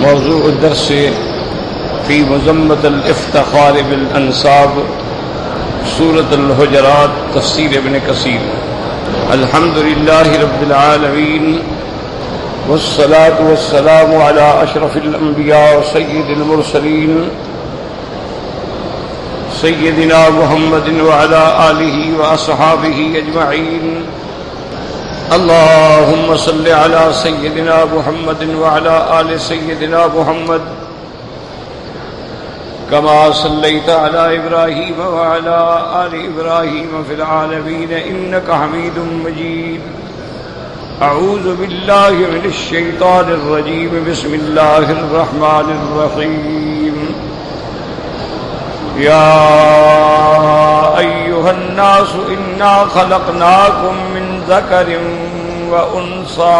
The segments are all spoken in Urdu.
موضوع الدرس في مذمة الافتخار بالأنساب سورة الحجرات تفسير ابن كثير. الحمد لله رب العالمين والصلاة والسلام على أشرف الأنبياء وسيد المرسلين سيدنا محمد وعلى آله وأصحابه أجمعين. اللهم صل على سيدنا محمد وعلى آل سيدنا محمد كما صليت على إبراهيم وعلى آل إبراهيم في العالمين إنك حميد مجيد. أعوذ بالله من الشيطان الرجيم. بسم الله الرحمن الرحيم. يا أيها الناس إنا خلقناكم من ذكر وأنثى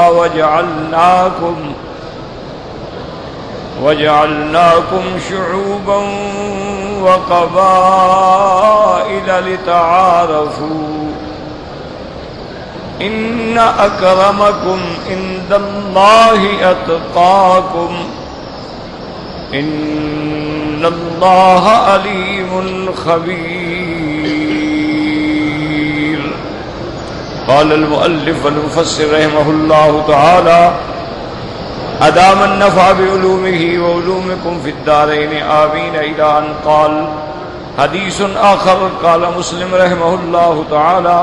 وجعلناكم شعوبا وقبائل لتعارفوا إن أكرمكم عند الله أتقاكم إن الله عليم خبير. قال المؤلف والمفسر رحمه الله تعالى أدام النفع بعلومه وعلومكم في الدارين آمين إلى أن قال. حديث آخر قال مسلم رحمه الله تعالى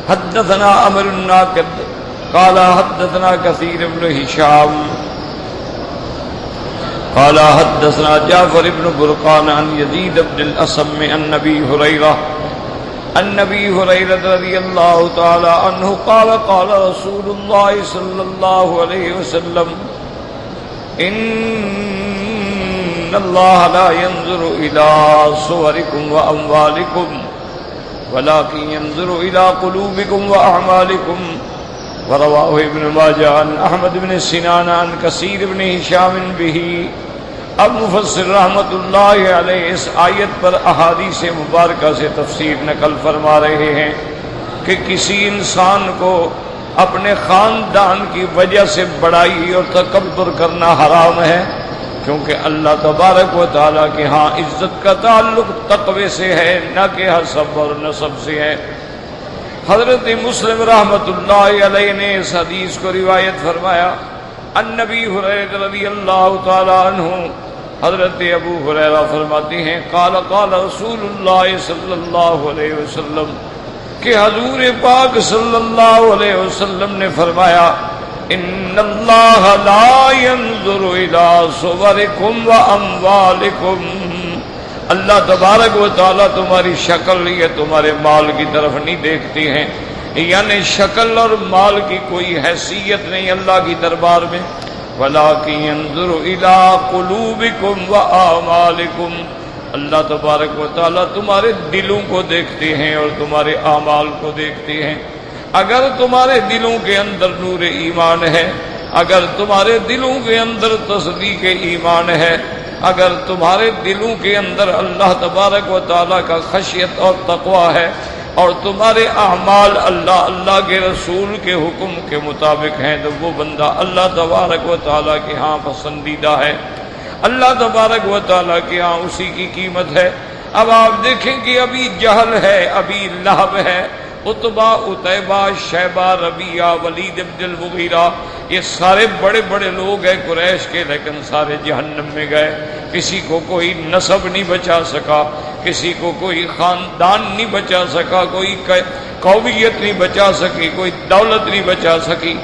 حدثنا عمرو الناقد قال حدثنا كثير بن هشام قال حدثنا جعفر بن برقان عن يزيد بن الأصم عن أبي هريرة رضي الله تعالى عنه قال قال رسول الله صلى الله عليه وسلم إن الله لا ينظر إلى صوركم وأموالكم ولكن ينظر إلى قلوبكم وأعمالكم. ورواه ابن ماجه عن أحمد بن سنان عن كثير بن هشام به. اب مفسر رحمت اللہ علیہ اس آیت پر احادیث مبارکہ سے تفسیر نقل فرما رہے ہیں کہ کسی انسان کو اپنے خاندان کی وجہ سے بڑائی اور تکبر کرنا حرام ہے، کیونکہ اللہ تبارک و تعالیٰ کے ہاں عزت کا تعلق تقوی سے ہے، نہ کہ حسب اور نسب سے ہے. حضرت مسلم رحمت اللہ علیہ نے اس حدیث کو روایت فرمایا. النبی ہریرہ رضی اللہ تعالی عنہ، حضرت ابو ہریرہ فرماتے ہیں قال قال رسول اللہ صلی اللہ علیہ وسلم کہ حضور پاک صلی اللہ علیہ وسلم نے فرمایا ان اللہ لا ينظر الى صورکم واموالکم. اللہ تبارک و تعالیٰ تمہاری شکل یا تمہارے مال کی طرف نہیں دیکھتے ہیں، یعنی شکل اور مال کی کوئی حیثیت نہیں اللہ کی دربار میں. وَلَٰكِن يَنظُرُ إِلَىٰ قُلُوبِكُمْ وَأَعْمَالِكُمْ. اللہ تبارک و تعالیٰ تمہارے دلوں کو دیکھتے ہیں اور تمہارے اعمال کو دیکھتے ہیں. اگر تمہارے دلوں کے اندر نور ایمان ہے، اگر تمہارے دلوں کے اندر تصدیق ایمان ہے، اگر تمہارے دلوں کے اندر اللہ تبارک و تعالیٰ کا خشیت اور تقوی ہے، اور تمہارے اعمال اللہ کے رسول کے حکم کے مطابق ہیں، تو وہ بندہ اللہ تبارک و تعالیٰ کے ہاں پسندیدہ ہے، اللہ تبارک و تعالیٰ کے ہاں اسی کی قیمت ہے. اب آپ دیکھیں کہ ابھی جہل ہے، ابھی لہب ہے، عتبہ عتیبہ شیبہ ربیعہ ولید بن المغیرہ، یہ سارے بڑے بڑے لوگ ہیں قریش کے، لیکن سارے جہنم میں گئے. کسی کو کوئی نسب نہیں بچا سکا، کسی کو کوئی خاندان نہیں بچا سکا، کوئی قومیت نہیں بچا سکی، کوئی دولت نہیں بچا سکی.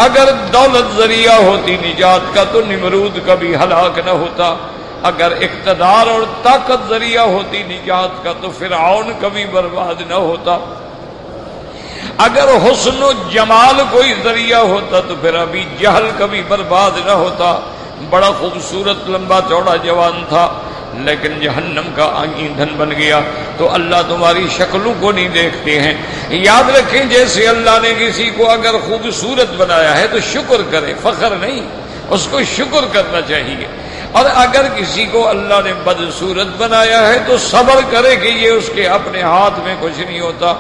اگر دولت ذریعہ ہوتی نجات کا تو نمرود کبھی ہلاک نہ ہوتا، اگر اقتدار اور طاقت ذریعہ ہوتی نجات کا تو فرعون کبھی برباد نہ ہوتا، اگر حسن و جمال کوئی ذریعہ ہوتا تو پھر ابھی جہل کبھی برباد نہ ہوتا. بڑا خوبصورت لمبا چوڑا جوان تھا، لیکن جہنم کا ایندھن بن گیا. تو اللہ تمہاری شکلوں کو نہیں دیکھتے ہیں. یاد رکھیں جیسے اللہ نے کسی کو اگر خوبصورت بنایا ہے تو شکر کرے، فخر نہیں، اس کو شکر کرنا چاہیے. اور اگر کسی کو اللہ نے بدصورت بنایا ہے تو صبر کرے کہ یہ اس کے اپنے ہاتھ میں کچھ نہیں ہوتا.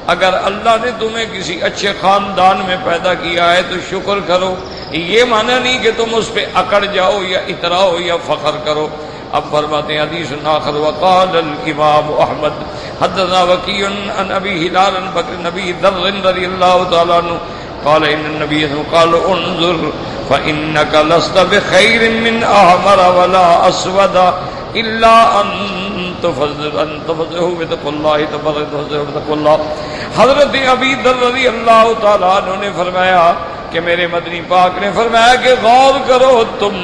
اگر اللہ نے تمہیں کسی اچھے خاندان میں پیدا کیا ہے تو شکر کرو، یہ معنی نہیں کہ تم اس پہ اکڑ جاؤ یا اتراؤ یا فخر کرو۔ اب فرماتے ہیں حدیث آخر وقال الامام احمد حدثنا وکیع عن ابی ہلال عن بکر نبی ذر رضی اللہ تعالی عنہ قال ان النبي قال انظر فانك لست بخير من احمر ولا اسود الا ان تفضحوا بتقوى الله تبارك وتعالى اللہ۔ حضرت ابی ذر رضی اللہ تعالی عنہ نے فرمایا کہ میرے مدنی پاک نے فرمایا کہ غور کرو، تم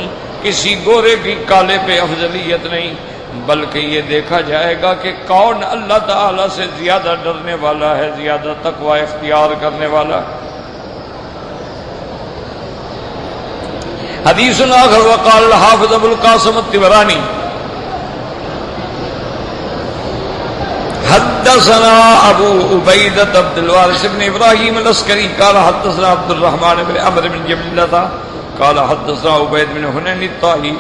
کسی گورے کی کالے پہ افضلیت نہیں، بلکہ یہ دیکھا جائے گا کہ کون اللہ تعالی سے زیادہ ڈرنے والا ہے، زیادہ تقوی اختیار کرنے والا۔ حدیث آخر وقال الحافظ ابو القاسم الطبرانی حدثنا ابو عبیدہ عبد الوارث بن ابراہیم العسکری قال حدثنا عبد الرحمن بن عمرو بن جبلہ قال حدثنا عبید بن حنین الطائی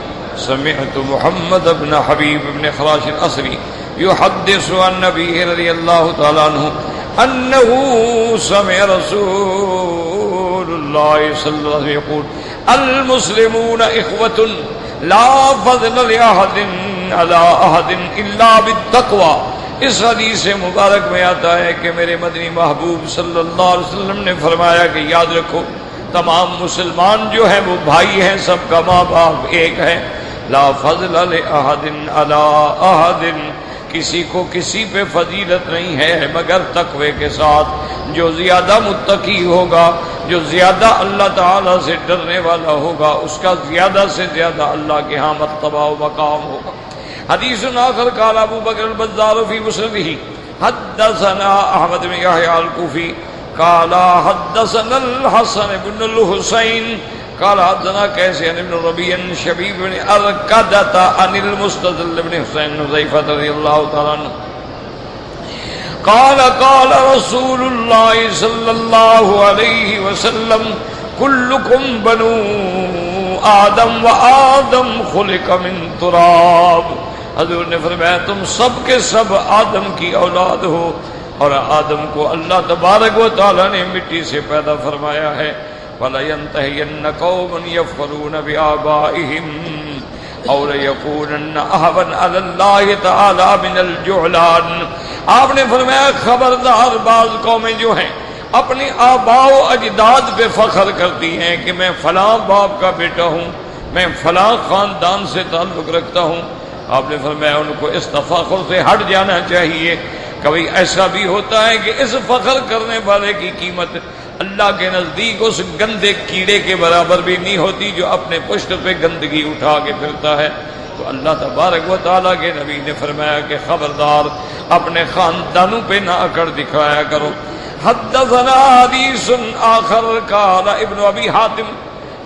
سمعت محمد بن حبیب بن خراش الاسری يحدث عن نبی رضی اللہ تعالی عنہ انه سمع رسول اللہ صلی اللہ علیہ وسلم يقول المسلمون اخوة لا فضل لأحد على أحد الا بالتقوى۔ اس حدیث مبارک میں آتا ہے کہ میرے مدنی محبوب صلی اللہ علیہ وسلم نے فرمایا کہ یاد رکھو تمام مسلمان جو ہیں وہ بھائی ہیں، سب کا ماں باپ ایک ہے۔ لا فضل لأحد على أحد، کسی کو کسی پہ فضیلت نہیں ہے مگر تقوی کے ساتھ۔ جو زیادہ متقی ہوگا، جو زیادہ اللہ تعالی سے ڈرنے والا ہوگا، اس کا زیادہ سے زیادہ اللہ کے ہاں مرتبہ و مقام ہوگا۔ حدیث آخر قال ابو بکر البزار فی مسندہ حدثنا احمد بن یحییٰ الکوفی قال حدثنا الحسن بن الحسین قال حدثنا قیس بن ربیع شبیب بن ارکدۃ عن المستدل بن حسین حذیفہ رضی اللہ تعالی عنہ قال قال رسول اللہ صلی اللہ علیہ وسلم کلکم بنو آدم و آدم خلق من تراب۔ حضور نے فرمایا تم سب کے سب آدم کی اولاد ہو اور آدم کو اللہ تبارک و تعالی نے مٹی سے پیدا فرمایا ہے۔ وَلَيَنْتَهِيَنَّ قَوْمٌ يَفْخَرُونَ بِآبَائِهِمْ أَوْ لَيَكُونَنَّ أَهْوَنَ عَلَى اللَّهِ تَعَالَى مِنَ الْجُعْلَانِ۔ آپ نے فرمایا خبردار بعض قومیں جو ہیں اپنے آباء و اجداد پہ فخر کرتی ہیں کہ میں فلاں باپ کا بیٹا ہوں، میں فلاں خاندان سے تعلق رکھتا ہوں۔ آپ نے فرمایا ان کو اس تفاخر سے ہٹ جانا چاہیے۔ کبھی ایسا بھی ہوتا ہے کہ اس فخر کرنے والے کی قیمت اللہ کے نزدیک اس گندے کیڑے کے برابر بھی نہیں ہوتی جو اپنے پشت پہ گندگی اٹھا کے پھرتا ہے۔ تو اللہ تبارک و تعالیٰ کے نبی نے فرمایا کہ خبردار اپنے خاندانوں پہ نہ اکڑ دکھایا کرو۔ حدثنا حدیث آخر قال ابن ابی حاتم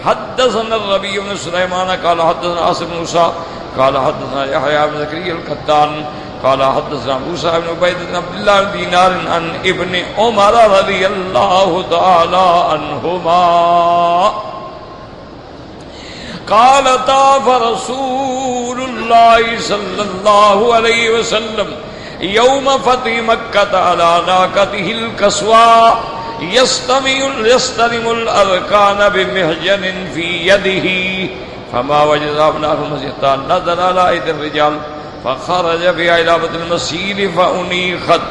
حدثنا الربیع بن سلیمان قال حدثنا عاصم بن موسیٰ قال حدثنا یحییٰ بن زکریا القطان قال حدثنا موسیٰ بن عبید بن عبداللہ بن دینار عن ابن عمر رضی اللہ تعالی عنہما قال طاف رسول اللہ صلی اللہ علیہ وسلم یوم فتح مکہ علی ناقتہ القصواء یستلم الارکان بمحجن فی یدہ فما وجد ابناہ مسجدان نظر علی اید الرجال فخرج بعلابة المسجد فأنيخت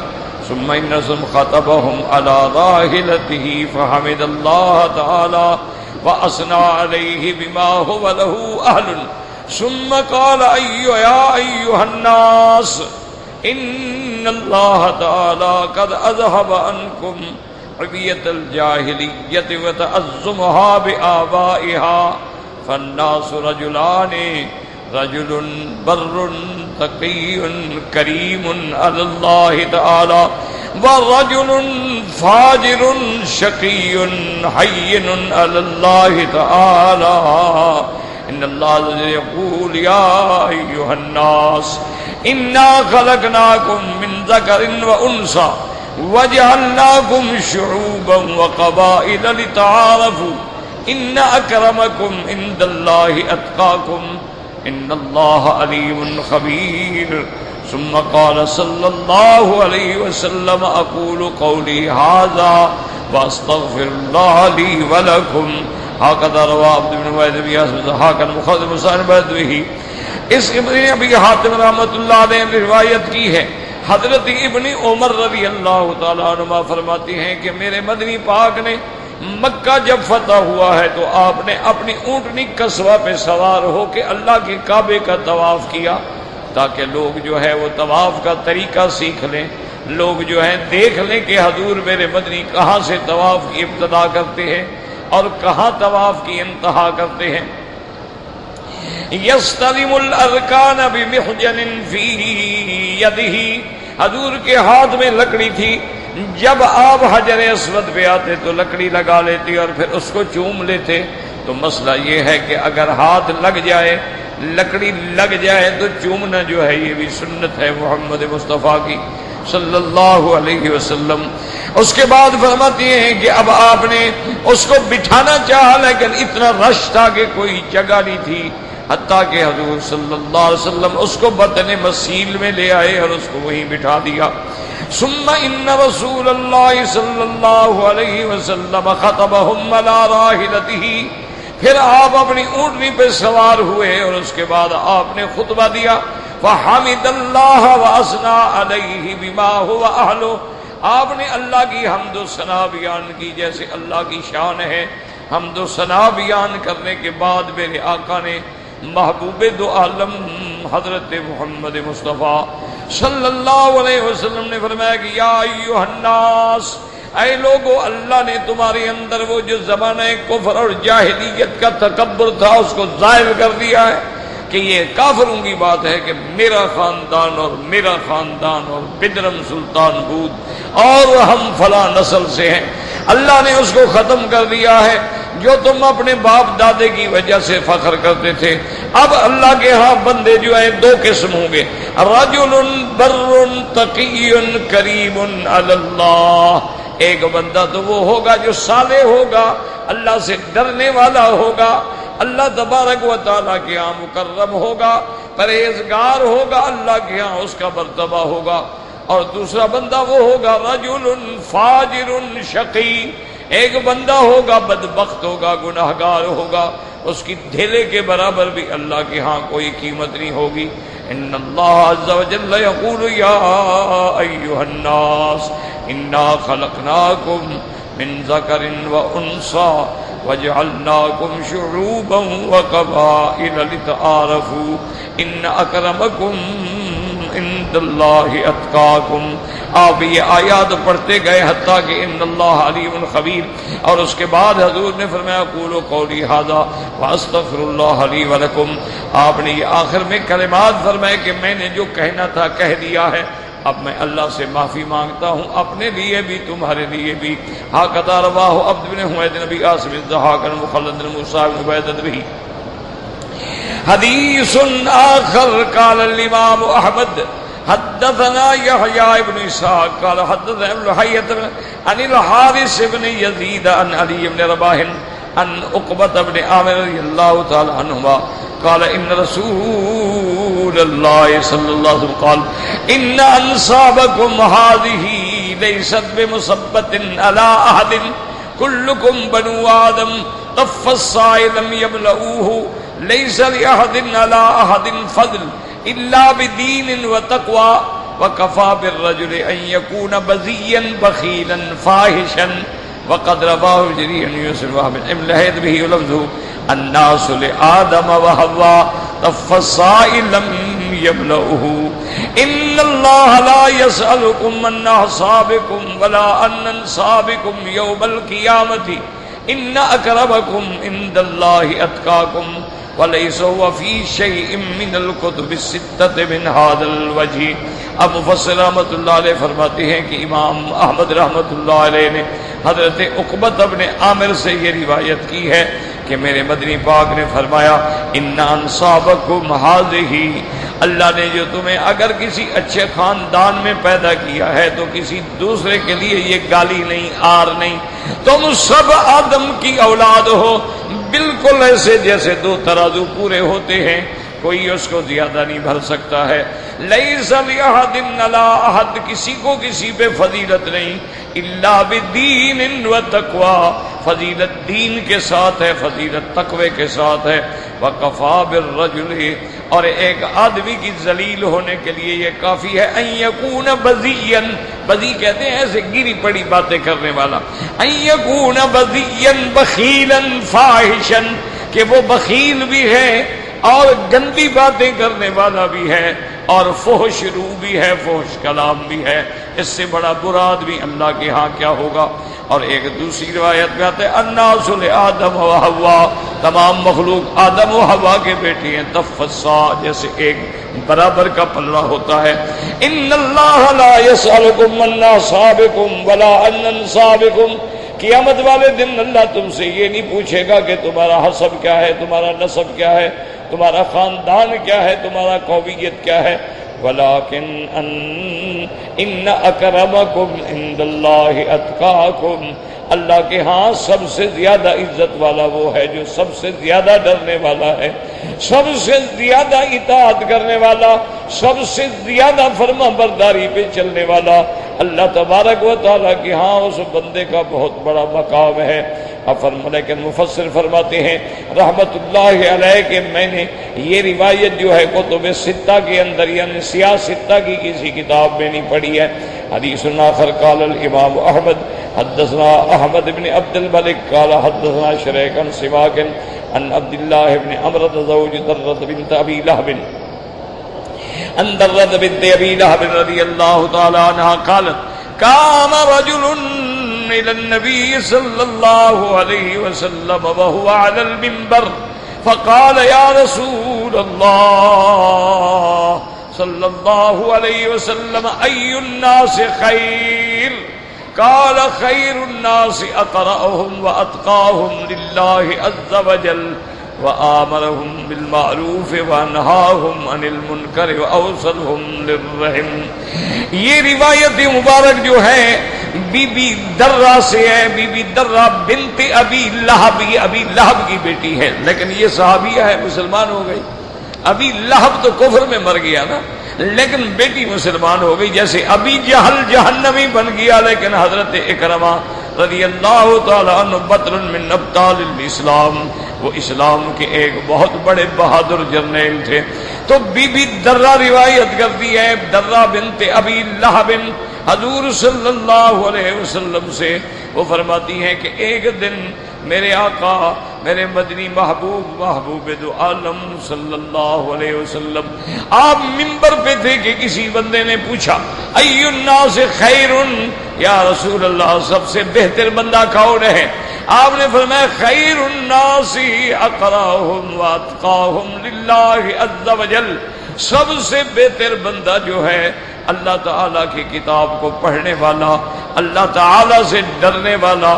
ثم إنهم خطبهم على راحلته فحمد الله تعالى وأثنى عليه بما هو له أهل ثم قال يا أيها الناس إن الله تعالى قد أذهب عنكم عبية الجاهلية وتعظمها بآبائها فالناس رجلان رجل بر تقی کریم علی اللہ تعالی ورجل فاجر شقی حین علی اللہ تعالی ان اللہ یقول یا ایھا الناس انا خلقناکم من ذکر و انثى وجعلناکم شعوبا وقبائل لتعارفوا ان اکرمکم عند اللہ اتقاکم ان اللہ علیم خبیر ثم قال صلی اللہ علیہ وسلم اقول قولی ھذا واستغفر اللہ لی ولکم هكذا روى عبد بن عبید بن یاسر حاکم مخزم حسین بدوی. اس ابن ابی حاتم رحمۃ اللہ علیہ نے روایت کی ہے. حضرت ابن عمر رضی اللہ تعالیٰ عنہ فرماتے ہیں کہ میرے مدنی پاک نے مکہ جب فتح ہوا ہے تو آپ نے اپنی اونٹنی قصوہ پہ سوار ہو کے اللہ کے کعبے کا طواف کیا تاکہ لوگ جو ہے وہ طواف کا طریقہ سیکھ لیں, لوگ جو ہے دیکھ لیں کہ حضور میرے مدنی کہاں سے طواف کی ابتدا کرتے ہیں اور کہاں طواف کی انتہا کرتے ہیں. یستلم الارکان بمحجن فی یدہ, حضور کے ہاتھ میں لکڑی تھی, جب آپ حجر اسود پہ آتے تو لکڑی لگا لیتے اور پھر اس کو چوم لیتے. تو مسئلہ یہ ہے کہ اگر ہاتھ لگ جائے, لکڑی لگ جائے تو چومنا جو ہے یہ بھی سنت ہے محمد مصطفیٰ کی صلی اللہ علیہ وسلم. اس کے بعد فرماتی ہیں کہ اب آپ نے اس کو بٹھانا چاہا لیکن اتنا رش تھا کہ کوئی جگہ نہیں تھی, حتیٰ کہ حضور صلی اللہ علیہ وسلم اس کو بطن مسیل میں لے آئے اور اس کو وہیں بٹھا دیا. ثم ان رسول اللہ صلی اللہ علیہ وسلم خطبہم علی راحلتہ, پھر آپ اپنی اونٹنی پہ سوار ہوئے اور اس کے بعد آپ نے خطبہ دیا. فحمد اللہ واثنى علیہ بما هو اہلہ, آپ نے اللہ کی حمد و ثنا بیان کی جیسے اللہ کی شان ہے. حمد و ثنا بیان کرنے کے بعد میرے آقا نے محبوب دو عالم حضرت محمد مصطفیٰ صلی اللہ علیہ وسلم نے فرمایا کہ یا ایھا الناس, اے لوگو, اللہ نے تمہارے اندر وہ جو زمانہ کفر اور جاہلیت کا تکبر تھا اس کو ظاہر کر دیا ہے کہ یہ کافروں کی بات ہے کہ میرا خاندان اور میرا خاندان اور بدرم سلطان بود اور ہم فلاں نسل سے ہیں. اللہ نے اس کو ختم کر دیا ہے. جو تم اپنے باپ دادے کی وجہ سے فخر کرتے تھے, اب اللہ کے ہاں بندے جو ہیں دو قسم ہوں گے, رجل بر تقی کریم علی اللہ, ایک بندہ تو وہ ہوگا جو صالح ہوگا, اللہ سے ڈرنے والا ہوگا, اللہ تبارک و تعالیٰ کے ہاں مکرم ہوگا, پرہیزگار ہوگا, اللہ کے ہاں اس کا مرتبہ ہوگا. اور دوسرا بندہ وہ ہوگا رجل فاجر شقی, ایک بندہ ہوگا بدبخت ہوگا, گناہگار ہوگا, اس کی ڈھیلے کے برابر بھی اللہ کے ہاں کوئی قیمت نہیں ہوگی. ان اللہ عز و جل یقول یا ایھا الناس انا خلقناکم من ذکر و انثی وجعلناکم شعوبا وقبائل لتعارفوا ان اکرمکم عند اللہ اتقاکم. آپ یہ آیات پڑھتے گئے حتیٰ کہ ان اللہ علیم خبیر, اور اس کے بعد حضور نے فرمایا قولوا قولی ھذا واستغفر اللہ لی ولکم. آپ نے یہ آخر میں کلمات فرمائے کہ میں نے جو کہنا تھا کہہ دیا ہے, اب میں اللہ سے معافی مانگتا ہوں اپنے لیے بھی تمہارے لیے بھی. ھذا رواہ عبد بن حمید نبی عاصم الضحاک مخلد موسیٰ بن عبیدۃ بھی. حدیث آخر قال الامام احمد حدثنا يحيى بن اسحاق قال حدثنا ابن حية عن الحارث بن يزيد عن علي بن رباح عن عقبة بن عامر رضي الله تعالى عنهما قال ان رسول الله صلى الله عليه وسلم قال ان انصابكم هذه ليست بمصبة على احد كلكم بنو آدم طف الصاع لم يملؤوه ليس لأحد على أحد فضل إلا بدين وتقوى وكفى بالرجل أن يكون بذيا بخيلا فاحشا. وقد رواه جرير بن يوسف وابن ابن لهيث به لفظه الناس لآدم وحواء طف الصاع لم يملؤه. إن الله لا يسألكم عن أحسابكم ولا عن أنسابكم يوم القيامة إن أكرمكم عند الله أتقاكم وَلَيْسَ هُوَ فِي شَيْءٍ مِّنَ الْكُتُبِ السِّتَّةِ مِنْ هَذَا الْوَجْهِ. اب مفسر رحمۃ اللہ علیہ فرماتے ہیں کہ امام احمد رحمۃ اللہ علیہ نے حضرت عقبۃ بن عامر سے یہ روایت کی ہے کہ میرے مدنی پاک نے فرمایا ان انصابکم ھذہ, اللہ نے جو تمہیں اگر کسی اچھے خاندان میں پیدا کیا ہے تو کسی دوسرے کے لیے یہ گالی نہیں, آر نہیں. تم سب آدم کی اولاد ہو, بالکل ایسے جیسے دو ترازو پورے ہوتے ہیں. کوئی اس کو زیادہ نہیں بھر سکتا ہے. لیس لأحد علی احد، کسی کو کسی پہ فضیلت نہیں، الا بدین وتقوی، فضیلت دین کے ساتھ ہے، فضیلت تقوی کے ساتھ ہے. وکفا بالرجل، اور ایک آدمی کی ذلیل ہونے کے لیے یہ کافی ہے، ان یکون بذیا، بذی کہتے ہیں ایسے گری پڑی باتیں کرنے والا، ان یکون بذیا بخیلا فاحشا، کہ وہ بخیل بھی ہے اور گندی باتیں کرنے والا بھی ہے اور فحش رو بھی ہے، فحش کلام بھی ہے. اس سے بڑا برا آدمی اللہ کے ہاں کیا ہوگا. اور ایک دوسری روایت میں آتے ہیں الناس لآدم و حوا، تمام مخلوق آدم و حوا کے بیٹے ہیں. تفصا، جیسے ایک برابر کا پلڑا ہوتا ہے. ان اللہ لا یسألکم عن اصحابکم ولا عن انسابکم، قیامت والے دن اللہ تم سے یہ نہیں پوچھے گا کہ تمہارا حسب کیا ہے، تمہارا نسب کیا ہے، تمہارا خاندان کیا ہے، تمہارا قومیت کیا ہے. ولیکن ان اکرمکم عند اللہ اتقاکم، اللہ کے ہاں سب سے زیادہ عزت والا وہ ہے جو سب سے زیادہ ڈرنے والا ہے، سب سے زیادہ اطاعت کرنے والا، سب سے زیادہ فرما برداری پہ چلنے والا. اللہ تبارک و تعالیٰ کے ہاں اس بندے کا بہت بڑا مقام ہے. لیکن مفسر فرماتے ہیں رحمت اللہ علیہ کہ میں نے یہ روایت جو ہے کتب ستہ کے اندر یعنی سیاہ ستہ کی کسی کتاب میں نہیں پڑھی ہے. حدیث آخر قال الامام احمد حدثنا احمد بن عبد الملک قال حدثنا شریک عن سماک عن عبد الله بن عمرو زوج درة بنت ابي لهب عن درة بنت ابي لهب رضي الله تعالى عنها قالت قام رجل الى النبي صلى الله عليه وسلم وهو على المنبر فقال يا رسول الله صلى الله عليه وسلم اي الناس خير؟ قال خير الناس اقرأهم واتقاهم لله عز وجل وآمرهم بالمعروف ونهاهم عن المنکر واوصلهم للرحم. یہ روایت مبارک جو ہے بی بی درہ سے ہے، بی بی درہ بنت ابی لہب، یہ ابی لہب کی بیٹی ہے لیکن یہ صحابیہ ہے، مسلمان ہو گئی. ابی لہب تو کفر میں مر گیا نا، لیکن بیٹی مسلمان ہو گئی. جیسے ابی جہل جہنمی بن گیا لیکن حضرت اکرمہ رضی اللہ تعالیٰ عنہ بطل من ابطال الاسلام، وہ اسلام کے ایک بہت بڑے بہادر جرنیل تھے. تو بی بی درہ روایت کرتی ہے، درہ بنت ابی لہب حضور صلی اللہ علیہ وسلم سے وہ فرماتی ہیں کہ ایک دن میرے آقا میرے مدنی محبوب دو عالم صلی اللہ علیہ وسلم آپ منبر پہ تھے کہ کسی بندے نے پوچھا ای الناس خیر یا رسول اللہ، سب سے بہتر بندہ کون ہے؟ آپ نے فرمایا خیر الناس اقراہم واتقاہم للہ عز وجل، سب سے بہتر بندہ جو ہے اللہ تعالیٰ کی کتاب کو پڑھنے والا، اللہ تعالیٰ سے ڈرنے والا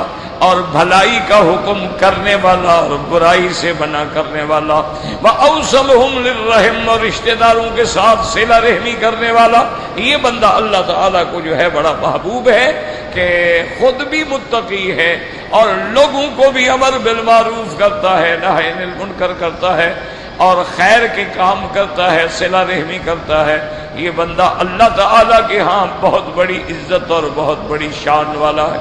اور بھلائی کا حکم کرنے والا اور برائی سے منع کرنے والا، وَأَوْصَلُهُمْ لِلرَّحِمِ، اور رشتہ داروں کے ساتھ صلہ رحمی کرنے والا. یہ بندہ اللہ تعالیٰ کو جو ہے بڑا محبوب ہے کہ خود بھی متقی ہے اور لوگوں کو بھی امر بالمعروف کرتا ہے، نہی عن المنکر کرتا ہے اور خیر کے کام کرتا ہے، صلہ رحمی کرتا ہے. یہ بندہ اللہ تعالیٰ کے ہاں بہت بڑی عزت اور بہت بڑی شان والا ہے.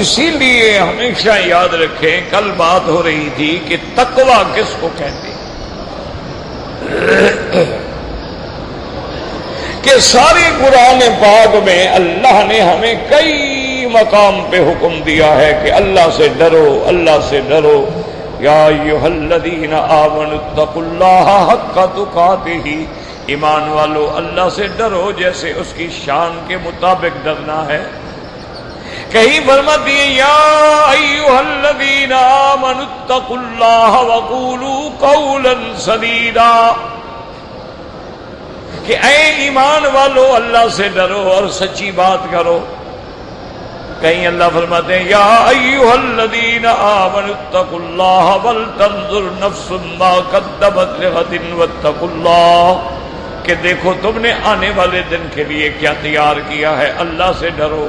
اسی لیے ہمیشہ یاد رکھیں، کل بات ہو رہی تھی کہ تقویٰ کس کو کہتے ہیں، کہ ساری قرآن پاک میں اللہ نے ہمیں کئی مقام پہ حکم دیا ہے کہ اللہ سے ڈرو، اللہ سے ڈرو. یا ایھا الذین آمنوا اتقوا اللہ حق تقاتہ، ایمان والو اللہ سے ڈرو جیسے اس کی شان کے مطابق ڈرنا ہے. کہیں فرماتی ہے یا ایھا الذین آمنوا اتقوا اللہ وقولوا قولا سدیدا، کہ اے ایمان والو اللہ سے ڈرو اور سچی بات کرو. کہیں اللہ فرماتے ہیں یا ایھا الذین آمنوا اتقوا اللہ ولتنظر نفس ما قدمت لغد واتقوا اللہ، کہ دیکھو تم نے آنے والے دن کے لیے کیا تیار کیا ہے، اللہ سے ڈرو.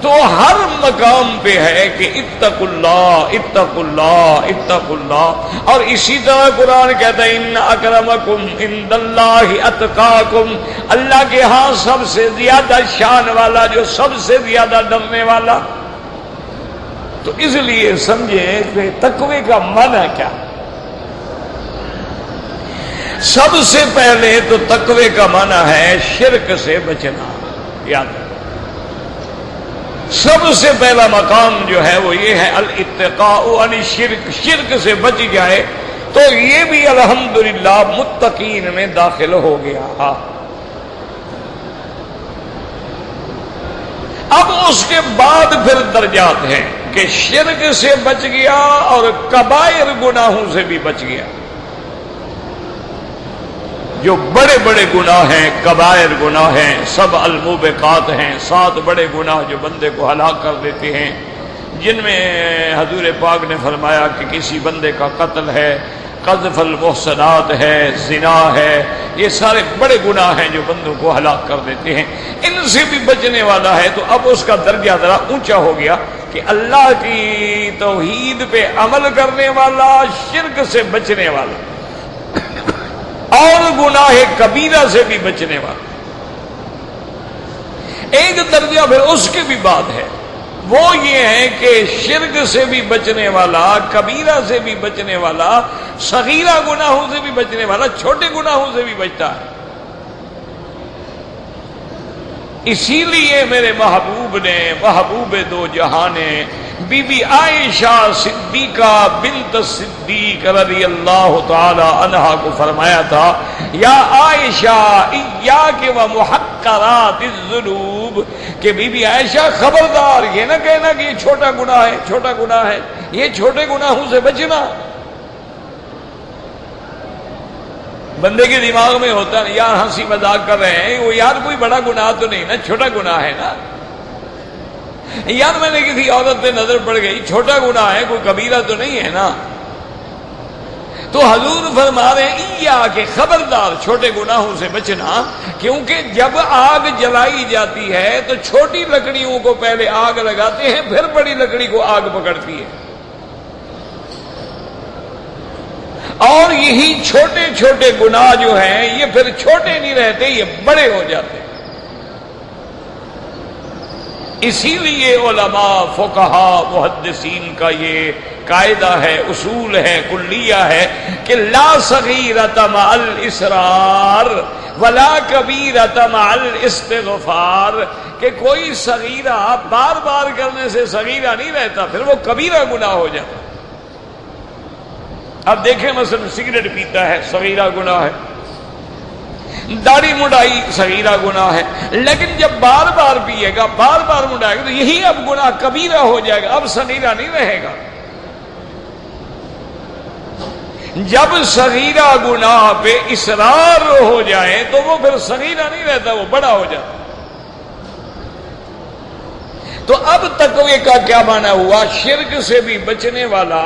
تو ہر مقام پہ ہے کہ اتقوا اللہ اتقوا اللہ اتقوا اللہ. اور اسی طرح قرآن کہتا ہے ان اکرمکم عند اللہ اتقاکم، اللہ کے ہاں سب سے زیادہ شان والا، جو سب سے زیادہ ڈرنے والا. تو اس لیے سمجھیں کہ تقوی کا معنی کیا. سب سے پہلے تو تقوی کا معنی ہے شرک سے بچنا. یاد رکھو، سب سے پہلا مقام جو ہے وہ یہ ہے الاتقاء عن الشرک، شرک سے بچ جائے تو یہ بھی الحمدللہ متقین میں داخل ہو گیا. اب اس کے بعد پھر درجات ہیں کہ شرک سے بچ گیا اور کبائر گناہوں سے بھی بچ گیا. جو بڑے بڑے گناہ ہیں، کبائر گناہ ہیں، سب الموبقات ہیں، 7 بڑے گناہ جو بندے کو ہلاک کر دیتے ہیں، جن میں حضور پاک نے فرمایا کہ کسی بندے کا قتل ہے، قذف المحصنات ہے، زنا ہے، یہ سارے بڑے گناہ ہیں جو بندوں کو ہلاک کر دیتے ہیں. ان سے بھی بچنے والا ہے. تو اب اس کا درجہ ذرا اونچا ہو گیا کہ اللہ کی توحید پہ عمل کرنے والا، شرک سے بچنے والا اور گناہ کبیرہ سے بھی بچنے والا. ایک درجہ پھر اس کے بھی بعد ہے، وہ یہ ہے کہ شرک سے بھی بچنے والا، کبیرہ سے بھی بچنے والا، صغیرہ گناہوں سے بھی بچنے والا، چھوٹے گناہوں سے بھی بچتا ہے. اسی لیے میرے محبوب نے، محبوب دو جہان نے، بی بی عائشہ صدیقہ بنت صدیق رضی اللہ تعالی عنہا کو فرمایا تھا یا عائشہ ایاک و محقرات الذنوب، کہ بی بی عائشہ خبردار، یہ نہ کہنا کہ یہ چھوٹا گناہ ہے، چھوٹا گناہ ہے، یہ چھوٹے گناہوں سے بچنا. بندے کے دماغ میں ہوتا ہے یار ہنسی مذاق کر رہے ہیں، وہ یار کوئی بڑا گناہ تو نہیں نا، چھوٹا گناہ ہے نا. یار میں نے کسی عورت پہ نظر پڑ گئی، چھوٹا گناہ ہے، کوئی کبیرہ تو نہیں ہے نا. تو حضور فرما رہے ہیں یا کہ خبردار چھوٹے گناہوں سے بچنا، کیونکہ جب آگ جلائی جاتی ہے تو چھوٹی لکڑیوں کو پہلے آگ لگاتے ہیں، پھر بڑی لکڑی کو آگ پکڑتی ہے. اور یہی چھوٹے چھوٹے گناہ جو ہیں یہ پھر چھوٹے نہیں رہتے، یہ بڑے ہو جاتے. اسی لیے علماء، فقہاء، محدثین کا یہ قاعدہ ہے، اصول ہے، کلیہ ہے کہ لا صغیرۃ مع الاصرار ولا کبیرۃ مع الاستغفار، کہ کوئی صغیرہ بار بار کرنے سے صغیرہ نہیں رہتا، پھر وہ کبیرہ گناہ ہو جاتا. اب دیکھیں مثلا سگریٹ پیتا ہے، صغیرہ گناہ ہے، داڑھی مڈائی صغیرہ گناہ ہے، لیکن جب بار بار پیے گا، بار بار مڈائے گا تو یہی اب گناہ کبیرہ ہو جائے گا، اب صغیرہ نہیں رہے گا. جب صغیرہ گناہ پہ اصرار ہو جائے تو وہ پھر صغیرہ نہیں رہتا، وہ بڑا ہو جاتا. تو اب تقوی کا کیا معنی ہوا؟ شرک سے بھی بچنے والا،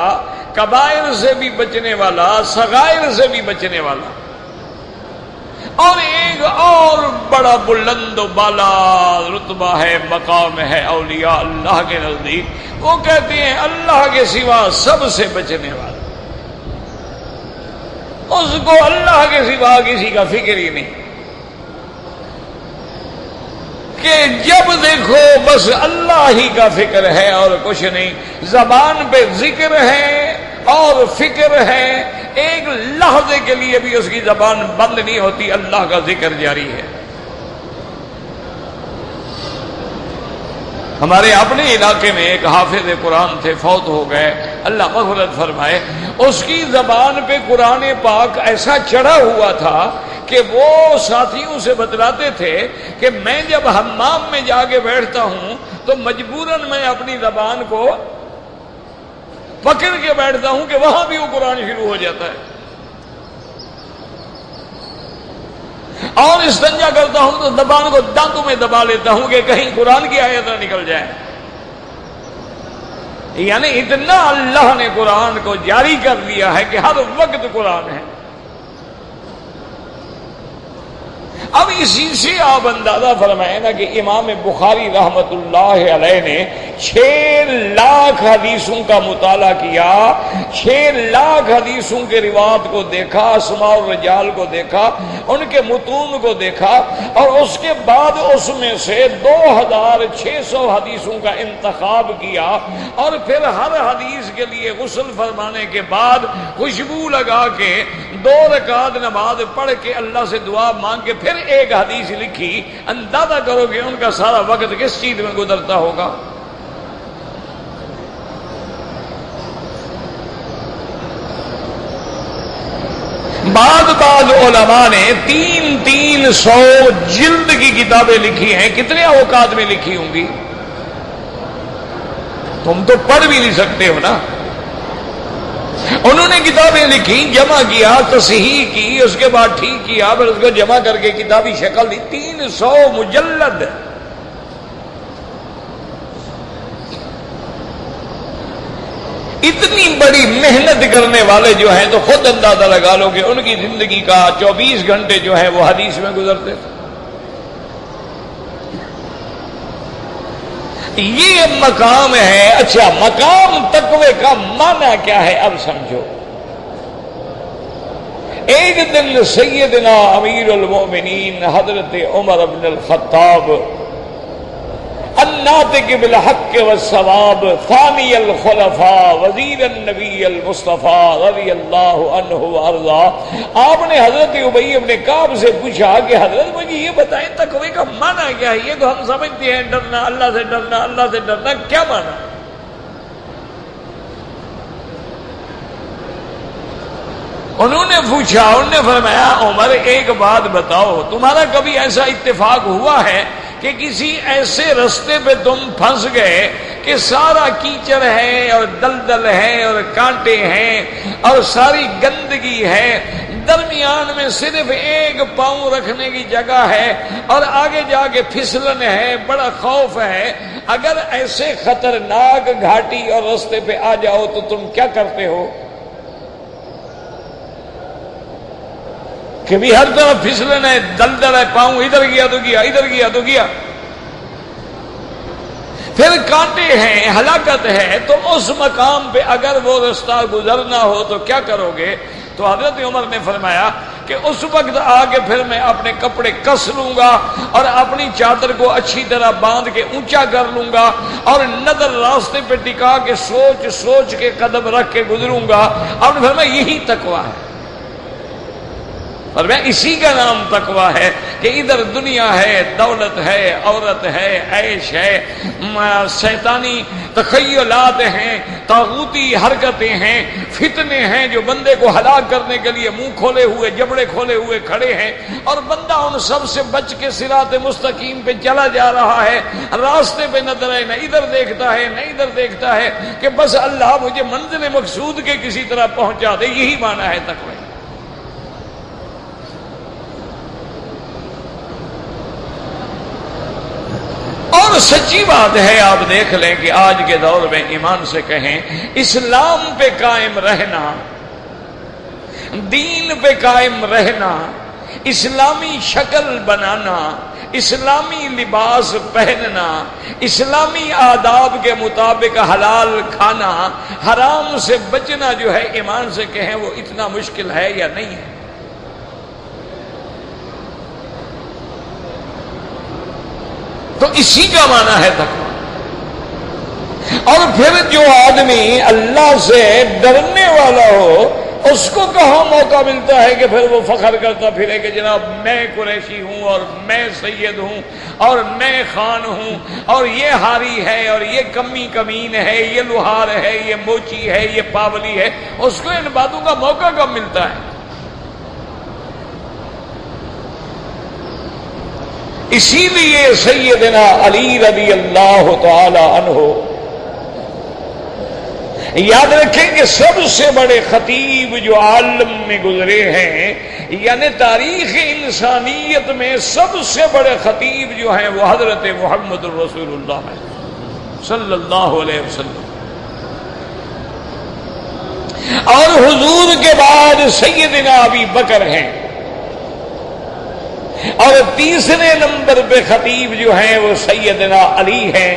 کبائر سے بھی بچنے والا، صغائر سے بھی بچنے والا. اور ایک اور بڑا بلند و بالا رتبہ ہے، مقام ہے اولیاء اللہ کے نزدیک، وہ کہتے ہیں اللہ کے سوا سب سے بچنے والا، اس کو اللہ کے سوا کسی کا فکر ہی نہیں، کہ جب دیکھو بس اللہ ہی کا فکر ہے اور کچھ نہیں. زبان پہ ذکر ہے اور فکر ہے، ایک لحظے کے لیے بھی اس کی زبان بند نہیں ہوتی، اللہ کا ذکر جاری ہے. ہمارے اپنے علاقے میں ایک حافظ قرآن تھے، فوت ہو گئے، اللہ مغفرت فرمائے. اس کی زبان پہ قرآن پاک ایسا چڑھا ہوا تھا کہ وہ ساتھیوں سے بتلاتے تھے کہ میں جب حمام میں جا کے بیٹھتا ہوں تو مجبوراً میں اپنی زبان کو پکڑ کے بیٹھتا ہوں کہ وہاں بھی وہ قرآن شروع ہو جاتا ہے. اور استنجا کرتا ہوں تو زبان کو دانتوں میں دبا لیتا ہوں کہ کہیں قرآن کی آیت نہ نکل جائے. یعنی اتنا اللہ نے قرآن کو جاری کر دیا ہے کہ ہر وقت قرآن ہے. اب اسی سے آپ اندازہ فرمائیں نا کہ امام بخاری رحمت اللہ علیہ نے 6 لاکھ حدیثوں کا مطالعہ کیا، 6 لاکھ حدیثوں کے روایات کو دیکھا، اسماء الرجال کو دیکھا، ان کے متون کو دیکھا، اور اس کے بعد اس میں سے 2600 حدیثوں کا انتخاب کیا، اور پھر ہر حدیث کے لیے غسل فرمانے کے بعد خوشبو لگا کے 2 رکعت نماز پڑھ کے اللہ سے دعا مانگ کے پھر ایک حدیث لکھی۔ اندازہ کرو کہ ان کا سارا وقت کس چیز میں گزرتا ہوگا۔ بعض علماء نے 300 جلد کی کتابیں لکھی ہیں۔ کتنے اوقات میں لکھی ہوں گی؟ تم تو پڑھ بھی نہیں سکتے ہو نا۔ انہوں نے کتابیں لکھی، جمع کیا، تصحیح کی، اس کے بعد ٹھیک کیا، پھر اس کو جمع کر کے کتابی شکل دی۔ 300 مجلد۔ اتنی بڑی محنت کرنے والے جو ہیں تو خود اندازہ لگا لو کہ ان کی زندگی کا 24 گھنٹے جو ہے وہ حدیث میں گزرتے تھے۔ یہ مقام ہے۔ اچھا، مقام تقوی کا معنی کیا ہے اب سمجھو۔ ایک دن سیدنا امیر المومنین حضرت عمر بن الخطاب الناطق بالحق والصواب ثانی الخلفاء وزیر النبی المصطفیٰ رضی اللہ عنہ وارضا، آپ نے حضرت ابی بن کعب سے پوچھا کہ حضرت مجھے یہ بتائیں تقوی کا معنی کیا ہے؟ یہ تو ہم سمجھتے ہیں ڈرنا، اللہ سے ڈرنا، اللہ سے ڈرنا، کیا معنی؟ انہوں نے پوچھا، انہوں نے فرمایا عمر ایک بات بتاؤ، تمہارا کبھی ایسا اتفاق ہوا ہے کہ کسی ایسے رستے پہ تم پھنس گئے کہ سارا کیچڑ ہے اور دلدل ہے اور کانٹے ہیں اور ساری گندگی ہے، درمیان میں صرف ایک پاؤں رکھنے کی جگہ ہے اور آگے جا کے پھسلن ہے، بڑا خوف ہے، اگر ایسے خطرناک گھاٹی اور رستے پہ آ جاؤ تو تم کیا کرتے ہو؟ کہ بھی ہر طرف پھسلن ہے، دلدل ہے، پاؤں ادھر گیا تو گیا، ادھر گیا تو گیا، پھر کانٹے ہیں، ہلاکت ہے، تو اس مقام پہ اگر وہ رستہ گزرنا ہو تو کیا کرو گے؟ تو حضرت عمر نے فرمایا کہ اس وقت آگے پھر میں اپنے کپڑے کس لوں گا اور اپنی چادر کو اچھی طرح باندھ کے اونچا کر لوں گا اور نظر راستے پہ ٹکا کے سوچ سوچ کے قدم رکھ کے گزروں گا۔ اور فرمایا یہی تقویٰ ہے، اور میں اسی کا نام تقویٰ ہے کہ ادھر دنیا ہے، دولت ہے، عورت ہے، عیش ہے، شیطانی تخیلات ہیں، طاغوتی حرکتیں ہیں، فتنے ہیں جو بندے کو ہلاک کرنے کے لیے منہ کھولے ہوئے، جبڑے کھولے ہوئے کھڑے ہیں، اور بندہ ان سب سے بچ کے صراط مستقیم پہ چلا جا رہا ہے، راستے پہ نظر ہے، نہ ادھر دیکھتا ہے نہ ادھر دیکھتا ہے کہ بس اللہ مجھے منزل مقصود کے کسی طرح پہنچا دے۔ یہی معنی ہے تقوی۔ اور سچی بات ہے، آپ دیکھ لیں کہ آج کے دور میں ایمان سے کہیں، اسلام پہ قائم رہنا، دین پہ قائم رہنا، اسلامی شکل بنانا، اسلامی لباس پہننا، اسلامی آداب کے مطابق حلال کھانا، حرام سے بچنا جو ہے ایمان سے کہیں وہ اتنا مشکل ہے یا نہیں ہے؟ تو اسی کا معنی ہے تقویٰ۔ اور پھر جو آدمی اللہ سے ڈرنے والا ہو اس کو کہاں موقع ملتا ہے کہ پھر وہ فخر کرتا پھرے کہ جناب میں قریشی ہوں اور میں سید ہوں اور میں خان ہوں اور یہ ہاری ہے اور یہ کمی کمین ہے، یہ لوہار ہے، یہ موچی ہے، یہ پاولی ہے۔ اس کو ان باتوں کا موقع کب ملتا ہے؟ اسی لیے سیدنا علی رضی اللہ تعالی عنہ یاد رکھیں کہ سب سے بڑے خطیب جو عالم میں گزرے ہیں، یعنی تاریخ انسانیت میں سب سے بڑے خطیب جو ہیں وہ حضرت محمد الرسول اللہ صلی اللہ علیہ وسلم، اور حضور کے بعد سیدنا ابی بکر ہیں، اور تیسرے نمبر پہ خطیب جو ہیں وہ سیدنا علی ہیں۔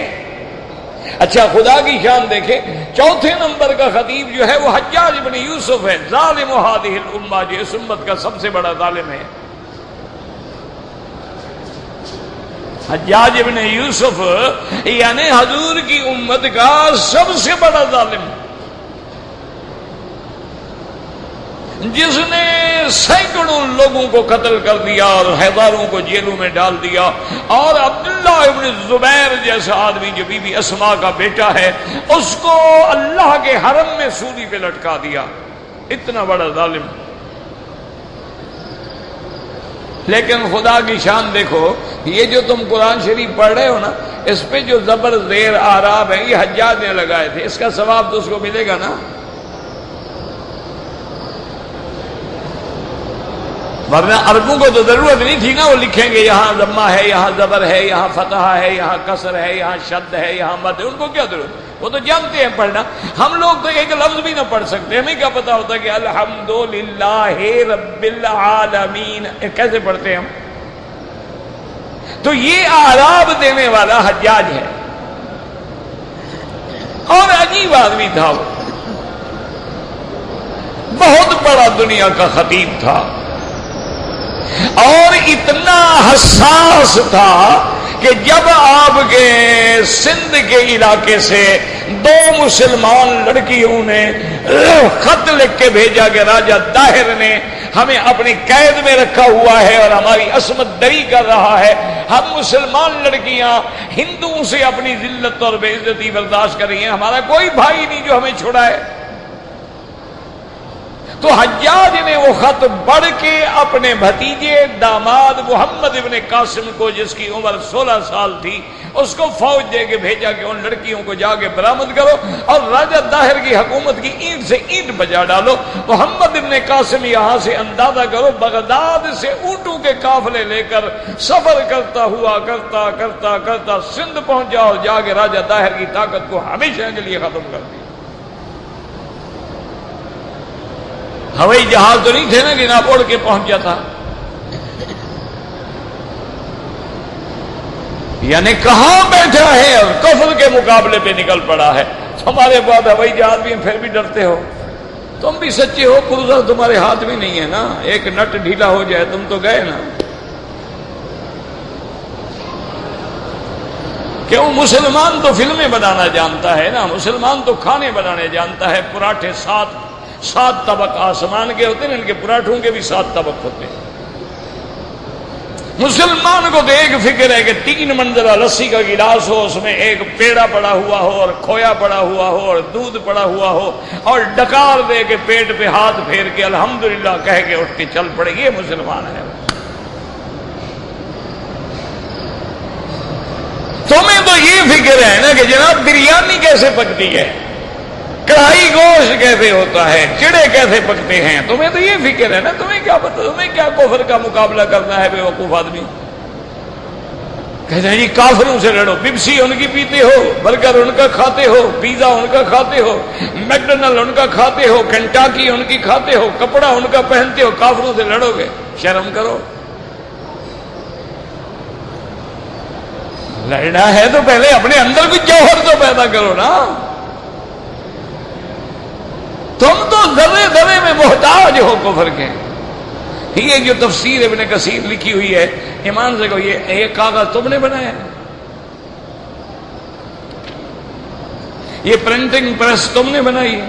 اچھا خدا کی شان دیکھیں، چوتھے نمبر کا خطیب جو ہے وہ حجاج بن یوسف ہے، ظالم ہذہ الامہ، جو اس امت کا سب سے بڑا ظالم ہے۔ حجاج بن یوسف یعنی حضور کی امت کا سب سے بڑا ظالم، جس نے سینکڑوں لوگوں کو قتل کر دیا اور ہزاروں کو جیلوں میں ڈال دیا، اور عبداللہ ابن زبیر جیسا آدمی جو بی بی اسماء کا بیٹا ہے اس کو اللہ کے حرم میں سولی پہ لٹکا دیا، اتنا بڑا ظالم۔ لیکن خدا کی شان دیکھو، یہ جو تم قرآن شریف پڑھ رہے ہو نا، اس پہ جو زبر زیر آراب ہیں یہ حجاج نے لگائے تھے، اس کا ثواب تو اس کو ملے گا نا، ورنہ عربوں کو تو ضرورت نہیں تھی نا، وہ لکھیں گے یہاں ضمہ ہے، یہاں زبر ہے، یہاں فتح ہے، یہاں کسر ہے، یہاں شد ہے، یہاں مد ہے، ان کو کیا ضرورت، وہ تو جانتے ہیں پڑھنا۔ ہم لوگ تو ایک لفظ بھی نہ پڑھ سکتے، ہمیں کیا پتا ہوتا کہ الحمدللہ رب العالمین کیسے پڑھتے ہیں ہم؟ تو یہ آراب دینے والا حجاج ہے، اور عجیب آدمی تھا وہ، بہت بڑا دنیا کا خطیب تھا، اور اتنا حساس تھا کہ جب آپ کے سندھ کے علاقے سے دو مسلمان لڑکیوں نے خط لکھ کے بھیجا کہ راجہ طاہر نے ہمیں اپنی قید میں رکھا ہوا ہے اور ہماری عصمت دری کر رہا ہے، ہم مسلمان لڑکیاں ہندوؤں سے اپنی ذلت اور بے عزتی برداشت کر رہی ہیں، ہمارا کوئی بھائی نہیں جو ہمیں چھڑائے۔ تو حجاج نے وہ خط پڑھ کے اپنے بھتیجے داماد محمد ابن قاسم کو، جس کی عمر 16 سال تھی، اس کو فوج دے کے بھیجا کہ ان لڑکیوں کو جا کے برآمد کرو اور راجہ طاہر کی حکومت کی اینٹ سے اینٹ بجا ڈالو۔ محمد ابن قاسم یہاں سے اندازہ کرو بغداد سے اونٹوں کے قافلے لے کر سفر کرتا ہوا کرتا کرتا کرتا سندھ پہنچا اور جا کے راجہ طاہر کی طاقت کو ہمیشہ کے لیے ختم کر دیا۔ ہوائی جہاز تو نہیں تھے نا کہ نہ اڑ کے پہنچ جاتا، یعنی کہاں بیٹھا ہے اور کفر کے مقابلے پہ نکل پڑا ہے۔ ہمارے بعد ہوائی جہاز بھی پھر بھی ڈرتے ہو، تم بھی سچے ہو، کروزر تمہارے ہاتھ میں نہیں ہے نا، ایک نٹ ڈھیلا ہو جائے تم تو گئے نا۔ کیوں؟ مسلمان تو فلمیں بنانا جانتا ہے نا، مسلمان تو کھانے بنانے جانتا ہے، پراٹھے سات طبق آسمان کے ہوتے ہیں، ان کے پراٹھوں کے بھی 7 طبق ہوتے ہیں۔ مسلمان کو تو ایک فکر ہے کہ 3 منزلہ لسی کا گلاس ہو، اس میں ایک پیڑا پڑا ہوا ہو اور کھویا پڑا ہوا ہو اور دودھ پڑا ہوا ہو، اور ڈکار دے کے پیٹ پہ ہاتھ پھیر کے الحمدللہ کہہ کے اٹھ کے چل پڑے، یہ مسلمان ہے۔ تمہیں تو یہ فکر ہے نا کہ جناب بریانی کیسے پکتی ہے، کڑھائی گوشت کیسے ہوتا ہے، چڑے کیسے پکتے ہیں، تمہیں تو یہ فکر ہے نا، تمہیں کیا پتا، تمہیں کیا کفر کا مقابلہ کرنا ہے بے وقوف آدمی۔ کہتے ہیں جی کافروں سے لڑو، پیپسی ان کی پیتے ہو، برگر ان کا کھاتے ہو، پیزا ان کا کھاتے ہو، میکڈونلڈ ان کا کھاتے ہو، کنٹاکی ان کی کھاتے ہو، کپڑا ان کا پہنتے ہو، کافروں سے لڑو گے، شرم کرو۔ لڑنا ہے تو پہلے اپنے اندر کچھ جوہر تو پیدا کرو نا، تم تو ذرے ذرے میں محتاج ہو کفر کے۔ یہ جو تفسیر ابن کثیر لکھی ہوئی ہے، ایمان سے کہو یہ کاغذ تم نے بنایا ہے، یہ پرنٹنگ پریس تم نے بنائی ہے،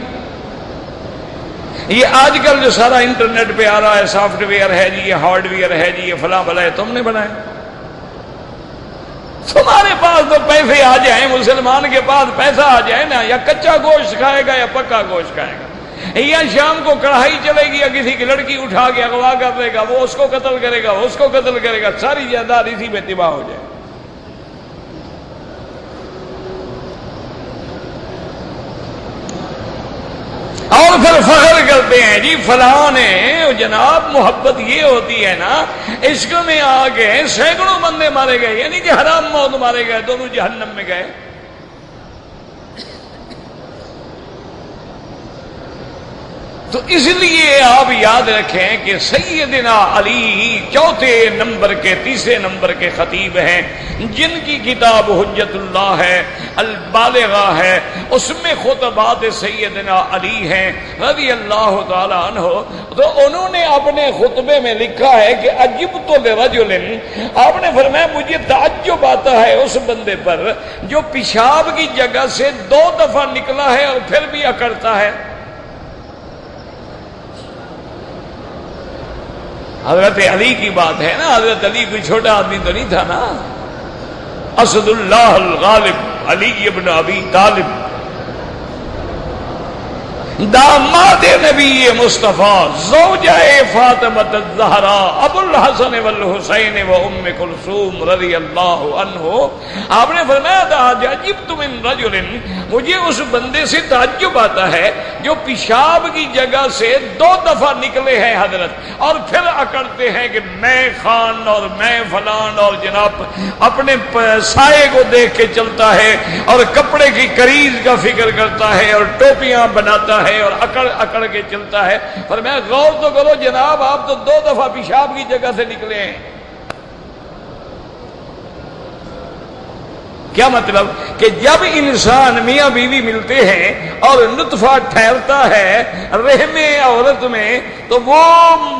یہ آج کل جو سارا انٹرنیٹ پہ آ رہا ہے سافٹ ویئر ہے جی، یہ ہارڈ ویئر ہے جی، یہ فلاں بلا ہے، تم نے بنایا۔ تمہارے پاس تو پیسے آ جائیں، مسلمان کے پاس پیسہ آ جائے نا، یا کچا گوشت کھائے گا یا پکا گوشت کھائے گا، یا شام کو کڑھائی چلے گی یا کسی کی لڑکی اٹھا کے اغوا کر دے گا، وہ اس کو قتل کرے گا، وہ اس کو قتل کرے گا، ساری جائیداد اسی میں تباہ ہو جائے۔ اور پھر فخر کرتے ہیں جی فلاں نے، جناب محبت یہ ہوتی ہے نا، عشق میں آ گئے سینکڑوں بندے مارے گئے، یعنی کہ حرام موت مارے گئے، دونوں جہنم میں گئے۔ تو اس لیے آپ یاد رکھیں کہ سیدنا علی چوتھے نمبر کے تیسرے نمبر کے خطیب ہیں، جن کی کتاب حجت اللہ ہے، البالغہ ہے، اس میں خطبات سیدنا علی ہیں رضی اللہ تعالی عنہ۔ تو انہوں نے اپنے خطبے میں لکھا ہے کہ عجبت لرجل، آپ نے فرمایا مجھے تعجب آتا ہے اس بندے پر جو پیشاب کی جگہ سے 2 دفعہ نکلا ہے اور پھر بھی اکڑتا ہے۔ حضرت علی کی بات ہے نا، حضرت علی کوئی چھوٹا آدمی تو نہیں تھا نا، اسد اللہ الغالب علی ابن ابی طالب، داماد نبی مصطفیٰ، زوجہ فاطمہ الزہرا، ابو الحسن والحسین و ام کلثوم رضی اللہ عنہ۔ آپ نے فرمایا تھا عجبت من رجل، مجھے اس بندے سے تعجب آتا ہے جو پیشاب کی جگہ سے 2 دفعہ نکلے ہیں حضرت، اور پھر اکڑتے ہیں کہ میں خان اور میں فلان، اور جناب اپنے سائے کو دیکھ کے چلتا ہے اور کپڑے کی کریز کا فکر کرتا ہے اور ٹوپیاں بناتا ہے اور اکڑ اکڑ کے چلتا ہے۔ پر میں غور تو کرو جناب، آپ تو 2 دفعہ پیشاب کی جگہ سے نکلے ہیں۔ کیا مطلب کہ جب انسان میاں بیوی ملتے ہیں اور نطفہ ٹھہرتا ہے رحم عورت میں، تو وہ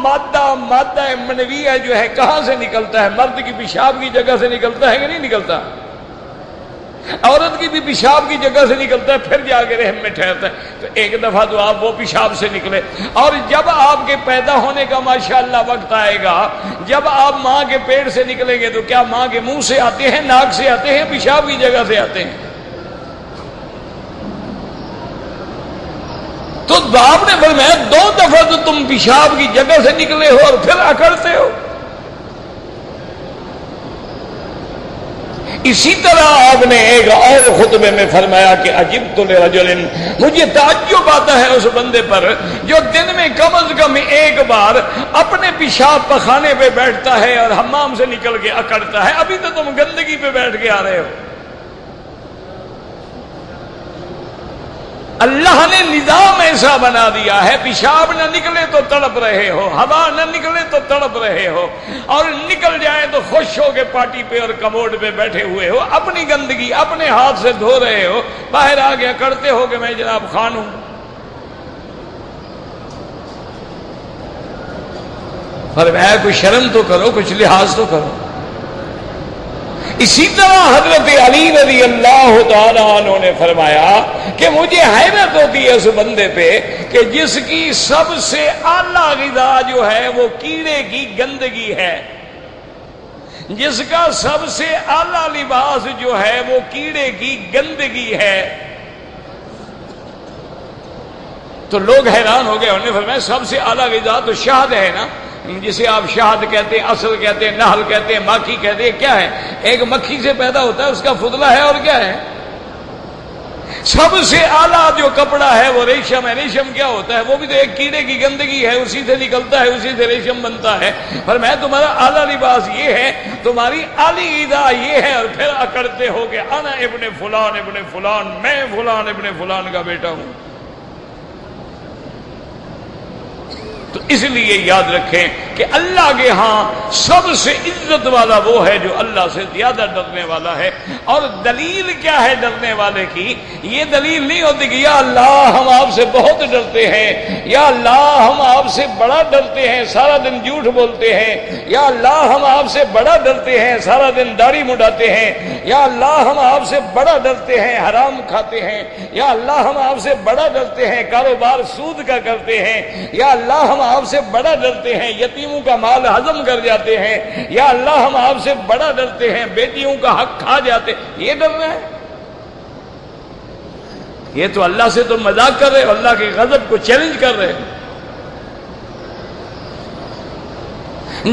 مادہ منویہ جو ہے کہاں سے نکلتا ہے؟ مرد کی پیشاب کی جگہ سے نکلتا ہے کہ نہیں نکلتا؟ عورت کی بھی پیشاب کی جگہ سے نکلتا ہے، پھر جا کے رحم میں ٹھہرتا ہے۔ تو ایک دفعہ تو آپ وہ پیشاب سے نکلے، اور جب آپ کے پیدا ہونے کا ماشاءاللہ وقت آئے گا، جب آپ ماں کے پیٹ سے نکلیں گے تو کیا ماں کے منہ سے آتے ہیں، ناک سے آتے ہیں، پیشاب کی جگہ سے آتے ہیں؟ تو آپ نے فرمایا 2 دفعہ تو تم پیشاب کی جگہ سے نکلے ہو اور پھر اکڑتے ہو۔ اسی طرح آپ نے ایک اور خطبے میں فرمایا کہ عجبت لرجل، مجھے تعجب آتا ہے اس بندے پر جو دن میں کم از کم 1 بار اپنے پیشاب پخانے پہ بیٹھتا ہے اور حمام سے نکل کے اکڑتا ہے۔ ابھی تو تم گندگی پہ بیٹھ کے آ رہے ہو۔ اللہ نے نظام ایسا بنا دیا ہے، پیشاب نہ نکلے تو تڑپ رہے ہو، ہوا نہ نکلے تو تڑپ رہے ہو، اور نکل جائے تو خوش ہو کے پارٹی پہ اور کموڈ پہ بیٹھے ہوئے ہو، اپنی گندگی اپنے ہاتھ سے دھو رہے ہو، باہر آ کے کرتے ہو کہ میں جناب خان ہوں۔ فرمایا کوئی شرم تو کرو، کچھ لحاظ تو کرو۔ اسی طرح حضرت علی رضی اللہ تعالیٰ عنہ نے فرمایا کہ مجھے حیرت ہوتی ہے اس بندے پہ کہ جس کی سب سے اعلیٰ غذا جو ہے وہ کیڑے کی گندگی ہے، جس کا سب سے اعلیٰ لباس جو ہے وہ کیڑے کی گندگی ہے۔ تو لوگ حیران ہو گئے، انہوں نے فرمایا سب سے اعلیٰ غذا تو شہد ہے نا، جسے آپ شہد کہتے ہیں، اصل کہتے ہیں، نحل کہتے ہیں، ماکھی کہتے ہیں، کیا ہے؟ ایک مکھی سے پیدا ہوتا ہے، اس کا فضلہ ہے، اور کیا ہے؟ سب سے اعلیٰ جو کپڑا ہے وہ ریشم ہے۔ ریشم کیا ہوتا ہے؟ وہ بھی تو ایک کیڑے کی گندگی ہے، اسی سے نکلتا ہے، اسی سے ریشم بنتا ہے۔ پر میں تمہارا اعلیٰ لباس یہ ہے، تمہاری اعلی غذا یہ ہے، اور پھر اکڑتے ہو کہ انا ابن فلان ابن فلان، میں فلان ابن فلان کا بیٹا ہوں۔ تو اس لیے یاد رکھیں کہ اللہ کے ہاں سب سے عزت والا وہ ہے جو اللہ سے زیادہ ڈرنے والا ہے۔ اور دلیل کیا ہے ڈرنے والے کی؟ یہ دلیل نہیں ہوتی کہ یا اللہ ہم آپ سے بہت ڈرتے ہیں، یا اللہ ہم آپ سے بڑا ڈرتے ہیں، سارا دن جھوٹ بولتے ہیں، یا اللہ ہم آپ سے بڑا ڈرتے ہیں، سارا دن داڑھی مڈاتے ہیں، یا اللہ ہم آپ سے بڑا ڈرتے ہیں، حرام کھاتے ہیں، یا اللہ ہم آپ سے بڑا ڈرتے ہیں، کاروبار سود کا کرتے ہیں، یا اللہ ہم آپ سے بڑا ڈرتے ہیں، یتیموں کا مال ہضم کر جاتے ہیں، یا اللہ ہم آپ سے بڑا ڈرتے ہیں، بیٹیوں کا حق کھا جاتے۔ یہ ڈرنا ہے؟ یہ تو اللہ سے تم مذاق کر رہے ہو، اللہ کے غضب کو چیلنج کر رہے ہو۔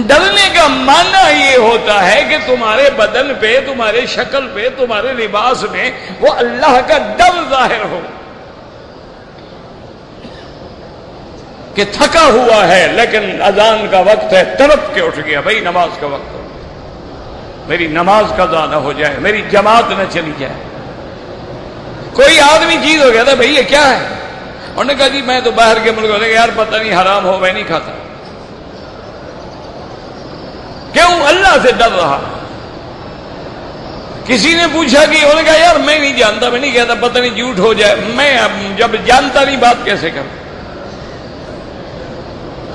ڈرنے کا معنی یہ ہوتا ہے کہ تمہارے بدن پہ، تمہارے شکل پہ، تمہارے لباس میں وہ اللہ کا ڈر ظاہر ہو کہ تھکا ہوا ہے لیکن اذان کا وقت ہے، تڑپ کے اٹھ گیا، بھائی نماز کا وقت ہو، میری نماز قضا نہ ہو جائے، میری جماعت نہ چلی جائے۔ کوئی آدمی چیز ہو گیا تھا، بھائی یہ کیا ہے؟ انہوں نے کہا جی میں تو باہر کے ملک والے یار پتہ نہیں حرام ہو میں نہیں کھاتا. کیوں؟ اللہ سے ڈر رہا. کسی نے پوچھا کہ انہوں نے کہا یار میں نہیں جانتا میں نہیں کہتا پتہ نہیں جھوٹ ہو جائے میں جب جانتا نہیں بات کیسے کروں.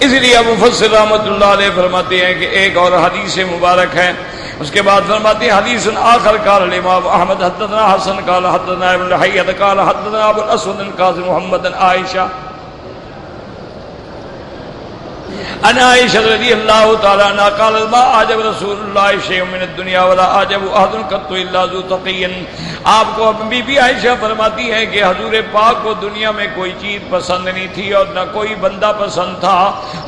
اس لیے ابو مفسر رحمۃ اللہ علیہ فرماتے ہیں کہ ایک اور حدیث مبارک ہے. اس کے بعد فرماتے ہیں حدیث آخر قال الامام احمد حدثنا حسن قال حدثنا ابن حیۃ قال حدثنا ابو الاسود القاسم محمد عائشہ ان عائشہ رضی اللہ تعالی عنہا قال ما اعجب رسول اللہ شیء من الدنیا ولا اعجب احد قط الا ذو تقی. آپ کو بی بی عائشہ فرماتی ہے کہ حضور پاک کو دنیا میں کوئی چیز پسند نہیں تھی اور نہ کوئی بندہ پسند تھا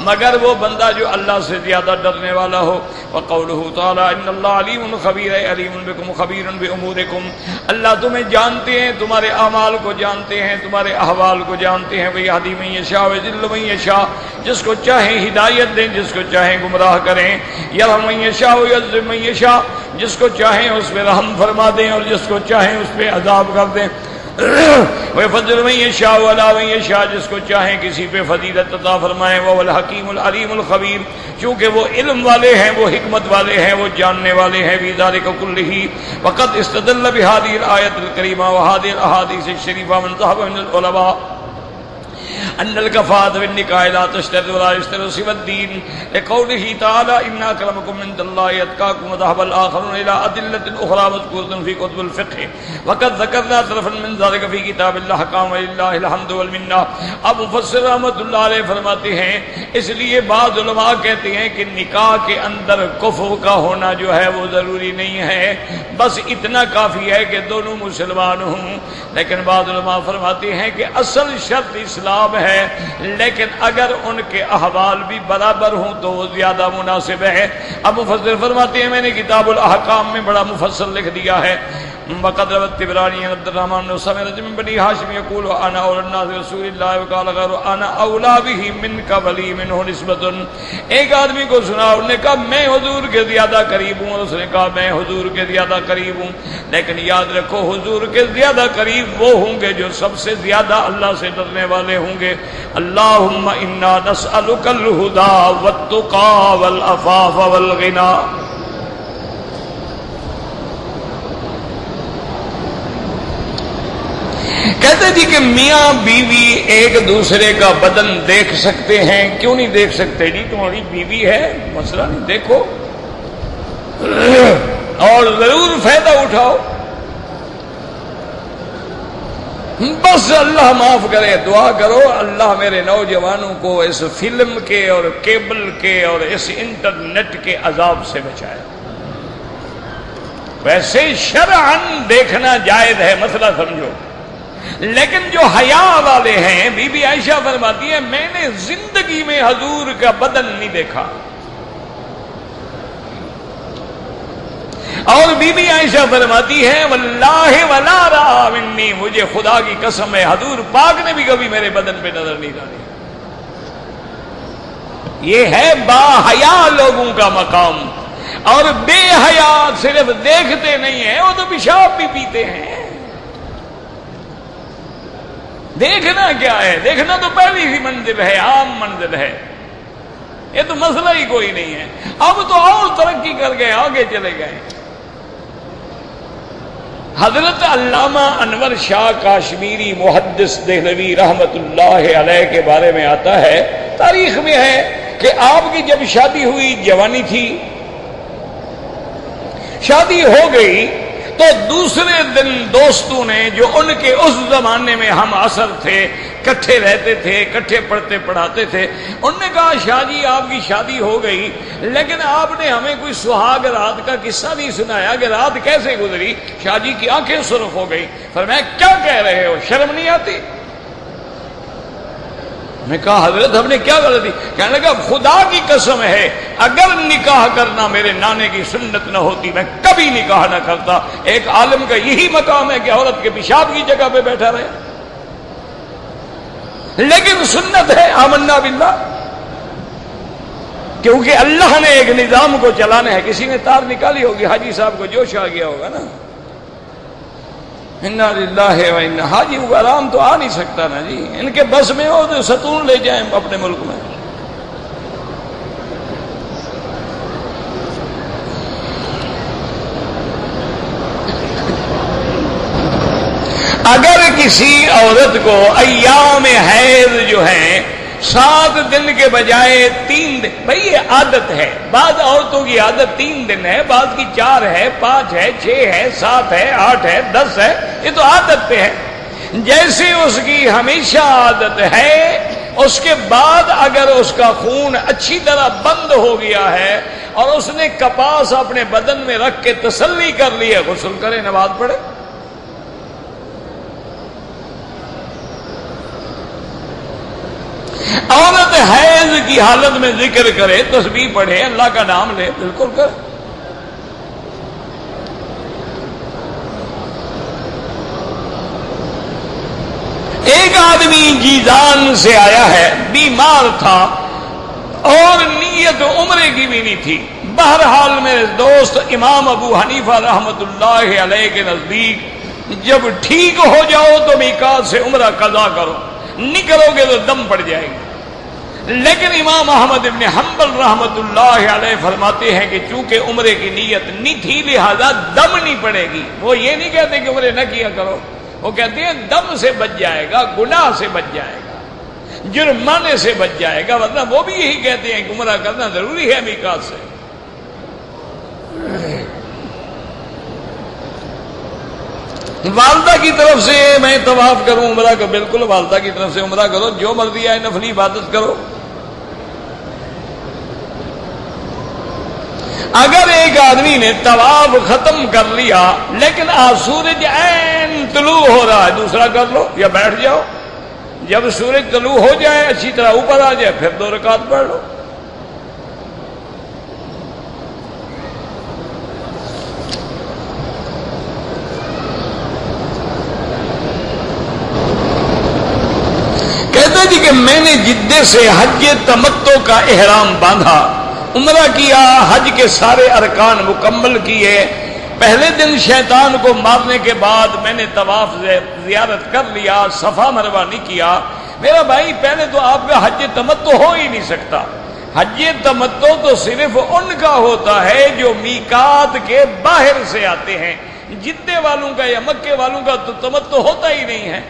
مگر وہ بندہ جو اللہ سے زیادہ ڈرنے والا ہو. وقولہ تعالی ان اللہ علیم خبیر علیم بکم خبیر بامورکم. اللہ تمہیں جانتے ہیں تمہارے اعمال کو جانتے ہیں تمہارے احوال کو جانتے ہیں. ویہدی من یشاء ویضل من یشاء. جس کو چاہیں ہدایت دیں جس کو چاہیں گمراہ کریں. یرحم من یشاء ویعذب من یشاء. جس کو چاہیں اس پہ رحم فرما دیں اور جس کو چاہیں اس پہ عذاب کر دیں. وَيَفَضِّلُ مَن يَشَاءُ عَلَىٰ مَن يَشَاءُ. جس کو چاہیں کسی پہ فضیلت عطا فرمائیں. وَهُوَ الْحَكِيمُ الْعَلِيمُ الْخَبِيرُ. چونکہ وہ علم والے ہیں وہ حکمت والے ہیں وہ جاننے والے ہیں. فِي ذَلِكَ كُلِّهِ وَقَدْ اسْتَدَلَّ بِهَذِهِ الْآيَةِ الْكَرِيمَةِ وَهَذِهِ الْأَحَادِيثِ الشَّرِيفَةِ مَنْ ذَهَبَ مِنَ الْعُلَمَاءِ ان الكفاءة بالنكاح لا تشترط ولا يشترط سوى الدين لقوله تعالى ان اكرمكم عند الله اتقاكم. وذهب الاخرون الى ادله اخرى مذكوره في كتب الفقه وقد ذكرنا طرفا من ذلك في كتاب الاحكام ولله الحمد والمنه. اب مفسر رحمۃ اللہ علیہ فرماتے ہیں اس لیے بعض علماء کہتے ہیں کہ نکاح کے اندر کفر کا ہونا جو ہے وہ ضروری نہیں ہے بس اتنا کافی ہے کہ دونوں مسلمان ہوں. لیکن بعض علماء فرماتے ہیں کہ اصل شرط اسلام ہے لیکن اگر ان کے احوال بھی برابر ہوں تو وہ زیادہ مناسب ہے. اب مفسر فرماتے ہیں میں نے کتاب الاحکام میں بڑا مفصل لکھ دیا ہے. وقد روى الطبراني عبد الرحمن بن سمرة من بني هاشم يقول انا اولى الناس رسول الله وقال غير انا اولى به منك ولي منه نسبة. ایک آدمی کو سنا انہوں نے کہا میں حضور کے زیادہ قریب ہوں. اس نے کہا میں حضور کے زیادہ قریب ہوں لیکن یاد رکھو حضور کے زیادہ قریب وہ ہوں گے جو سب سے زیادہ اللہ سے ڈرنے والے ہوں گے. اللہم انا نسألک الہدی والتقی والعفاف والغنی. کہتے جی کہ میاں بیوی ایک دوسرے کا بدن دیکھ سکتے ہیں. کیوں نہیں دیکھ سکتے جی تمہاری بیوی ہے مسئلہ نہیں دیکھو اور ضرور فائدہ اٹھاؤ. بس اللہ معاف کرے دعا کرو اللہ میرے نوجوانوں کو اس فلم کے اور کیبل کے اور اس انٹرنیٹ کے عذاب سے بچائے. ویسے شرعاً دیکھنا جائز ہے مسئلہ سمجھو لیکن جو حیا والے ہیں بی بی عائشہ فرماتی ہے میں نے زندگی میں حضور کا بدن نہیں دیکھا. اور بی بی عائشہ فرماتی ہے واللہ ولا رأى منی. مجھے خدا کی قسم ہے حضور پاک نے بھی کبھی میرے بدن پہ نظر نہیں ڈالی. یہ ہے با حیا لوگوں کا مقام. اور بے حیا صرف دیکھتے نہیں ہیں وہ تو پیشاب بھی پیتے ہیں. دیکھنا کیا ہے دیکھنا تو پہلی ہی منزل ہے عام منزل ہے یہ تو مسئلہ ہی کوئی نہیں ہے. اب تو اور ترقی کر گئے آگے چلے گئے. حضرت علامہ انور شاہ کاشمیری محدث دہلوی رحمت اللہ علیہ کے بارے میں آتا ہے تاریخ میں ہے کہ آپ کی جب شادی ہوئی جوانی تھی شادی ہو گئی تو دوسرے دن دوستوں نے جو ان کے اس زمانے میں ہم عصر تھے کٹھے رہتے تھے کٹھے پڑھتے پڑھاتے تھے انہوں نے کہا شاہ جی آپ کی شادی ہو گئی لیکن آپ نے ہمیں کوئی سہاگ رات کا قصہ نہیں سنایا کہ رات کیسے گزری. شاہ جی کی آنکھیں سرخ ہو گئی. فرمایا کیا کہہ رہے ہو شرم نہیں آتی. میں کہا حضرت ہم نے کیا غلطی. کہنے لگا خدا کی قسم ہے اگر نکاح کرنا میرے نانے کی سنت نہ ہوتی میں کبھی نکاح نہ کرتا. ایک عالم کا یہی مقام ہے کہ عورت کے پیشاب کی جگہ پہ بیٹھا رہے لیکن سنت ہے آمنا باللہ کیونکہ اللہ نے ایک نظام کو چلانا ہے. کسی نے تار نکالی ہوگی حاجی صاحب کو جوش آ گیا ہوگا نا انا للہ و انا، حاجی وہ آرام تو آ نہیں سکتا نا جی، ان کے بس میں ہو تو ستون لے جائیں اپنے ملک میں۔ اگر کسی عورت کو ایام حیض جو ہیں 7 دن کے بجائے 3 دن، بھئی یہ عادت ہے، بعض عورتوں کی عادت 3 دن ہے، بعض کی 4 ہے، 5 ہے، 6 ہے، 7 ہے، 8 ہے، 10 ہے، یہ تو عادت پہ ہے۔ جیسے اس کی ہمیشہ عادت ہے، اس کے بعد اگر اس کا خون اچھی طرح بند ہو گیا ہے اور اس نے کپاس اپنے بدن میں رکھ کے تسلی کر لی ہے، غسل کرے، نماز پڑھے۔ عورت حیض کی حالت میں ذکر کرے، تسبیح پڑھے، اللہ کا نام لے، بالکل کرے۔ ایک آدمی جیزان سے آیا ہے، بیمار تھا اور نیت عمرے کی بھی نہیں تھی۔ بہرحال میرے دوست امام ابو حنیفہ رحمت اللہ علیہ کے نزدیک جب ٹھیک ہو جاؤ تو میقات سے عمرہ قضا کرو، نہیں کرو گے تو دم پڑ جائے گی۔ لیکن امام احمد ابن حنبل رحمت اللہ علیہ فرماتے ہیں کہ چونکہ عمرے کی نیت نہیں تھی لہذا دم نہیں پڑے گی۔ وہ یہ نہیں کہتے کہ عمرے نہ کیا کرو، وہ کہتے ہیں دم سے بچ جائے گا، گناہ سے بچ جائے گا، جرمانے سے بچ جائے گا، ورنہ وہ بھی یہی کہتے ہیں کہ عمرہ کرنا ضروری ہے میقات سے۔ والدہ کی طرف سے میں طواف کروں عمرہ کا، بالکل والدہ کی طرف سے عمرہ کرو، جو مرضی آئے نفلی عبادت کرو۔ اگر ایک آدمی نے طواف ختم کر لیا لیکن سورج عین طلوع ہو رہا ہے، دوسرا کر لو یا بیٹھ جاؤ، جب سورج طلوع ہو جائے اچھی طرح اوپر آ جائے پھر 2 رکعت پڑھ لو۔ کہتے جی کہ میں نے جدے سے حج تمتع کا احرام باندھا، عمرہ کیا، حج کے سارے ارکان مکمل کیے، پہلے دن شیطان کو مارنے کے بعد میں نے طواف زیارت کر لیا، صفا مروہ نہیں کیا۔ میرا بھائی پہلے تو آپ کا حج تمتع ہو ہی نہیں سکتا۔ حج تمتع تو صرف ان کا ہوتا ہے جو میقات کے باہر سے آتے ہیں، جدے والوں کا یا مکے والوں کا تو تمتع ہوتا ہی نہیں ہے۔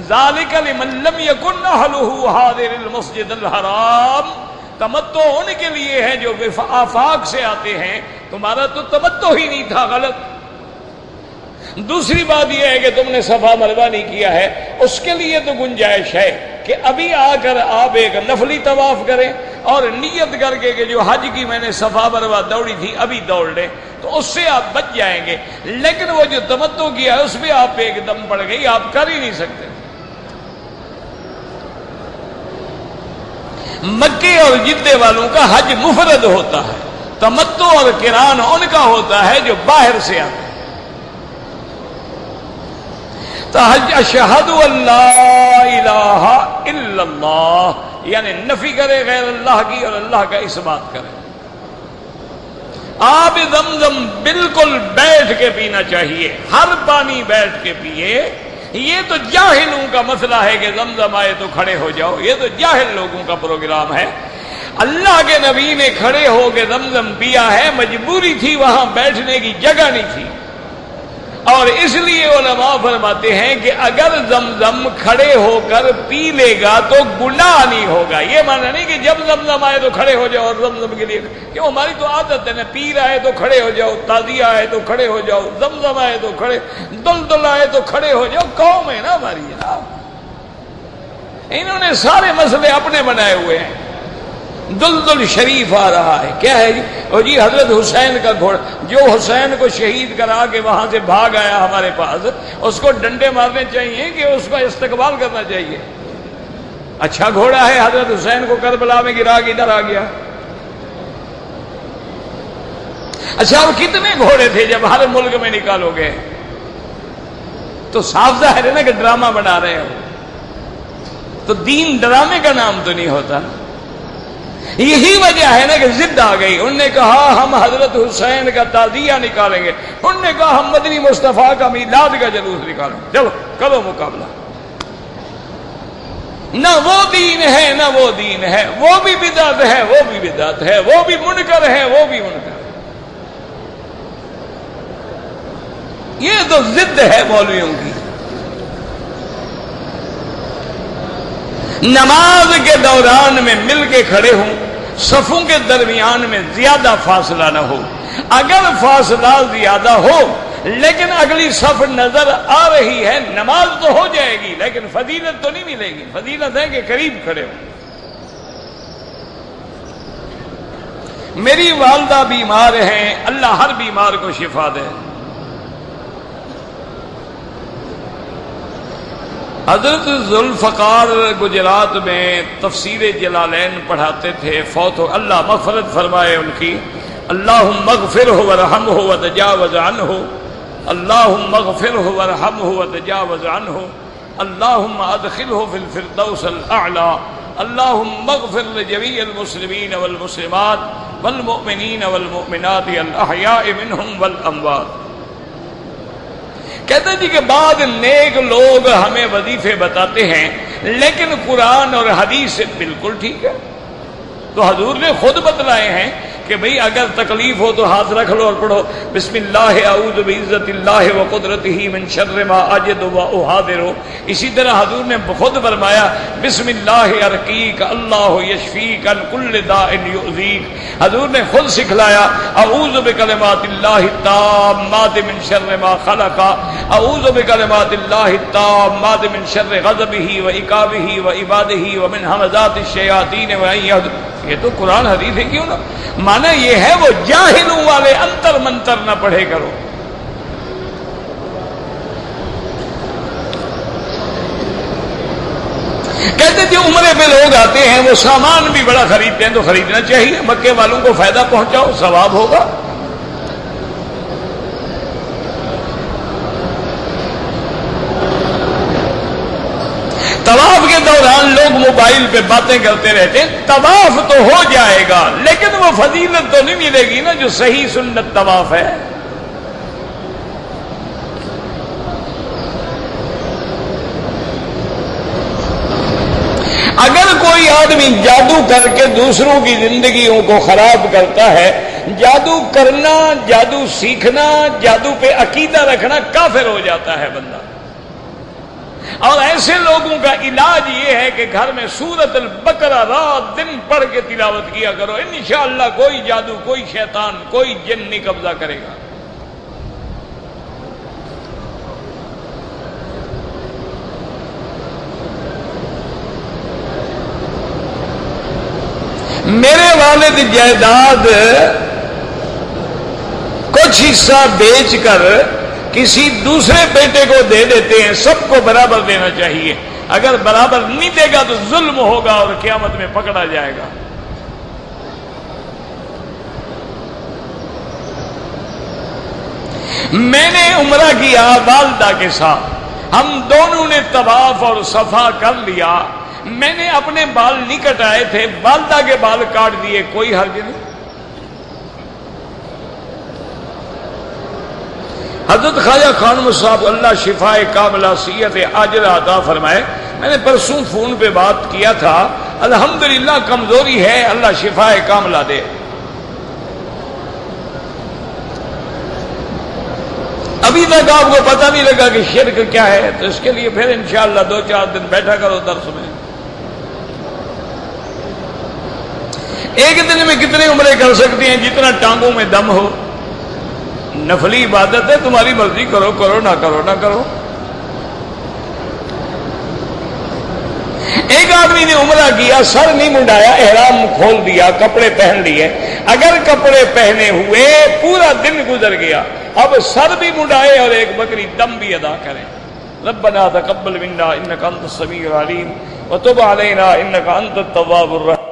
ذالک لمن لم یکن اہلہ حاضر المسجد الحرام، تمتع ان کے لیے ہے جو آفاق سے آتے ہیں، تمہارا تو تمتع ہی نہیں تھا، غلط۔ دوسری بات یہ ہے کہ تم نے صفا مروہ نہیں کیا ہے، اس کے لیے تو گنجائش ہے کہ ابھی آ کر آپ ایک نفلی طواف کریں اور نیت کر کے کہ جو حج کی میں نے صفا مروہ دوڑی تھی ابھی دوڑ لیں، تو اس سے آپ بچ جائیں گے۔ لیکن وہ جو تمتع کیا ہے اس پہ آپ پہ ایک دم پڑ گئی، آپ کر ہی نہیں سکتے۔ مکے اور جدے والوں کا حج مفرد ہوتا ہے، تمتع اور قران ان کا ہوتا ہے جو باہر سے آتے ہیں۔ تو حج اشہد ان لا الہ الا اللہ، یعنی نفی کرے غیر اللہ کی اور اللہ کا اس بات کرے۔ آب زمزم بالکل بیٹھ کے پینا چاہیے، ہر پانی بیٹھ کے پیئے۔ یہ تو جاہلوں کا مسئلہ ہے کہ زمزم آئے تو کھڑے ہو جاؤ، یہ تو جاہل لوگوں کا پروگرام ہے۔ اللہ کے نبی نے کھڑے ہو کے زمزم پیا ہے، مجبوری تھی، وہاں بیٹھنے کی جگہ نہیں تھی، اور اس لیے علماء فرماتے ہیں کہ اگر زمزم کھڑے ہو کر پی لے گا تو گناہ نہیں ہوگا۔ یہ مانا نہیں کہ جب زمزم آئے تو کھڑے ہو جاؤ اور زمزم کے لیے، کہ ہماری تو عادت ہے نا، پیر آئے تو کھڑے ہو جاؤ، تازیہ آئے تو کھڑے ہو جاؤ، زمزم آئے تو کھڑے، دلدل آئے تو کھڑے ہو جاؤ۔ قوم ہے نا ہماری جناب، انہوں نے سارے مسئلے اپنے بنائے ہوئے ہیں۔ دلدل شریف آ رہا ہے، کیا ہے جی؟ اور جی حضرت حسین کا گھوڑا، جو حسین کو شہید کرا کے وہاں سے بھاگ آیا ہمارے پاس، اس کو ڈنڈے مارنے چاہیے کہ اس کا استقبال کرنا چاہیے؟ اچھا گھوڑا ہے، حضرت حسین کو کربلا میں گرا کے ادھر آ گیا۔ اچھا اب کتنے گھوڑے تھے جب ہر ملک میں نکالو گے؟ تو صاف ظاہر ہے نا کہ ڈرامہ بنا رہے ہو۔ تو دین ڈرامے کا نام تو نہیں ہوتا۔ یہی وجہ ہے نا کہ ضد آ گئی. انہوں نے کہا ہم حضرت حسین کا تعزیہ نکالیں گے, انہوں نے کہا ہم مدنی مصطفیٰ کا میلاد کا جلوس نکالیں گے. چلو کرو مقابلہ. نہ وہ دین ہے نہ وہ دین ہے, وہ بھی بدعت ہے وہ بھی بدعت ہے, وہ بھی منکر ہے وہ بھی منکر. یہ تو ضد ہے مولویوں کی. نماز کے دوران میں مل کے کھڑے ہوں, صفوں کے درمیان میں زیادہ فاصلہ نہ ہو. اگر فاصلہ زیادہ ہو لیکن اگلی صف نظر آ رہی ہے, نماز تو ہو جائے گی لیکن فضیلت تو نہیں ملے گی. فضیلت ہے کہ قریب کھڑے ہوں. میری والدہ بیمار ہیں, اللہ ہر بیمار کو شفا دے. حضرت ذوالفقار گجرات میں تفسیر جلالین پڑھاتے تھے, فوت ہو, اللہ مغفرت فرمائے ان کی. اللہم اغفرہ ورحمہ وتجاوز عنہ, اللہم اغفرہ ورحمہ وتجاوز عنہ, اللہم ادخلہ فی الفردوس الاعلی, اللہم اغفر لجمیع المسلمین والمسلمات والمؤمنین والمؤمنات الاحیاء منہم والاموات. کہتے جی کہ بعض نیک لوگ ہمیں وظیفے بتاتے ہیں لیکن قرآن اور حدیث سے بالکل ٹھیک ہے. تو حضور نے خود بتلائے ہیں کہ بھئی اگر تکلیف ہو تو ہاتھ رکھ لو اور پڑھو بسم اللہ اعوذ بعزت اللہ و قدرتہ من شر ما اجد و احاذر. اسی طرح حضور نے خود فرمایا بسم اللہ ارقیک اللہ یشفیک عن کل داء یؤذیک. حضور نے خود سکھلایا اعوذ بکلمات اللہ التامات من شر ما خلق, اعوذ بکلمات اللہ التامات من شر غضبہ و عقابہ و عبادہ و من همزات الشیاطین و ان یحضرون. یہ تو قرآن حدیث ہے, کیوں نہ مانا یہ ہے وہ جاہلوں والے انتر منتر نہ پڑھے کرو. کہتے تھے عمرے پہ لوگ آتے ہیں وہ سامان بھی بڑا خریدتے ہیں تو خریدنا چاہیے, مکے والوں کو فائدہ پہنچاؤ ثواب ہوگا. طواف کے دوران لوگ موبائل پہ باتیں کرتے رہتے ہیں. طواف تو ہو جائے گا لیکن وہ فضیلت تو نہیں ملے گی نا جو صحیح سنت طواف ہے. اگر کوئی آدمی جادو کر کے دوسروں کی زندگیوں کو خراب کرتا ہے, جادو کرنا, جادو سیکھنا, جادو پہ عقیدہ رکھنا کافر ہو جاتا ہے بندہ. اور ایسے لوگوں کا علاج یہ ہے کہ گھر میں سورۃ البقرہ رات دن پڑھ کے تلاوت کیا کرو, انشاءاللہ کوئی جادو, کوئی شیطان, کوئی جن نہیں قبضہ کرے گا. میرے والد جائیداد کچھ حصہ بیچ کر کسی دوسرے بیٹے کو دے دیتے ہیں. سب کو برابر دینا چاہیے, اگر برابر نہیں دے گا تو ظلم ہوگا اور قیامت میں پکڑا جائے گا. میں نے عمرہ کیا والدہ کے ساتھ, ہم دونوں نے طواف اور صفا کر لیا. میں نے اپنے بال نہیں کٹائے تھے, والدہ کے بال کاٹ دیے, کوئی حرج نہیں. حضرت خواجہ خانم صاحب اللہ شفائے کاملہ صحت عاجلہ عطا فرمائے, میں نے پرسوں فون پہ بات کیا تھا, الحمدللہ کمزوری ہے, اللہ شفائے کاملہ دے. ابھی تک آپ کو پتہ نہیں لگا کہ شرک کیا ہے, تو اس کے لیے پھر انشاءاللہ 2-4 دن بیٹھا کرو درس میں. ایک دن میں کتنے عمرے کر سکتے ہیں؟ جتنا ٹانگوں میں دم ہو. نفلی عبادت ہے, تمہاری مرضی, کرو کرو, نہ کرو نہ کرو. ایک آدمی نے عمرہ کیا, سر نہیں منڈایا, احرام کھول دیا, کپڑے پہن لیے. اگر کپڑے پہنے ہوئے پورا دن گزر گیا, اب سر بھی منڈائے اور ایک بکری دم بھی ادا کریں. ربنا تقبل منا انک انت السمیع العلیم وتب علینا انک انت التواب الرحیم.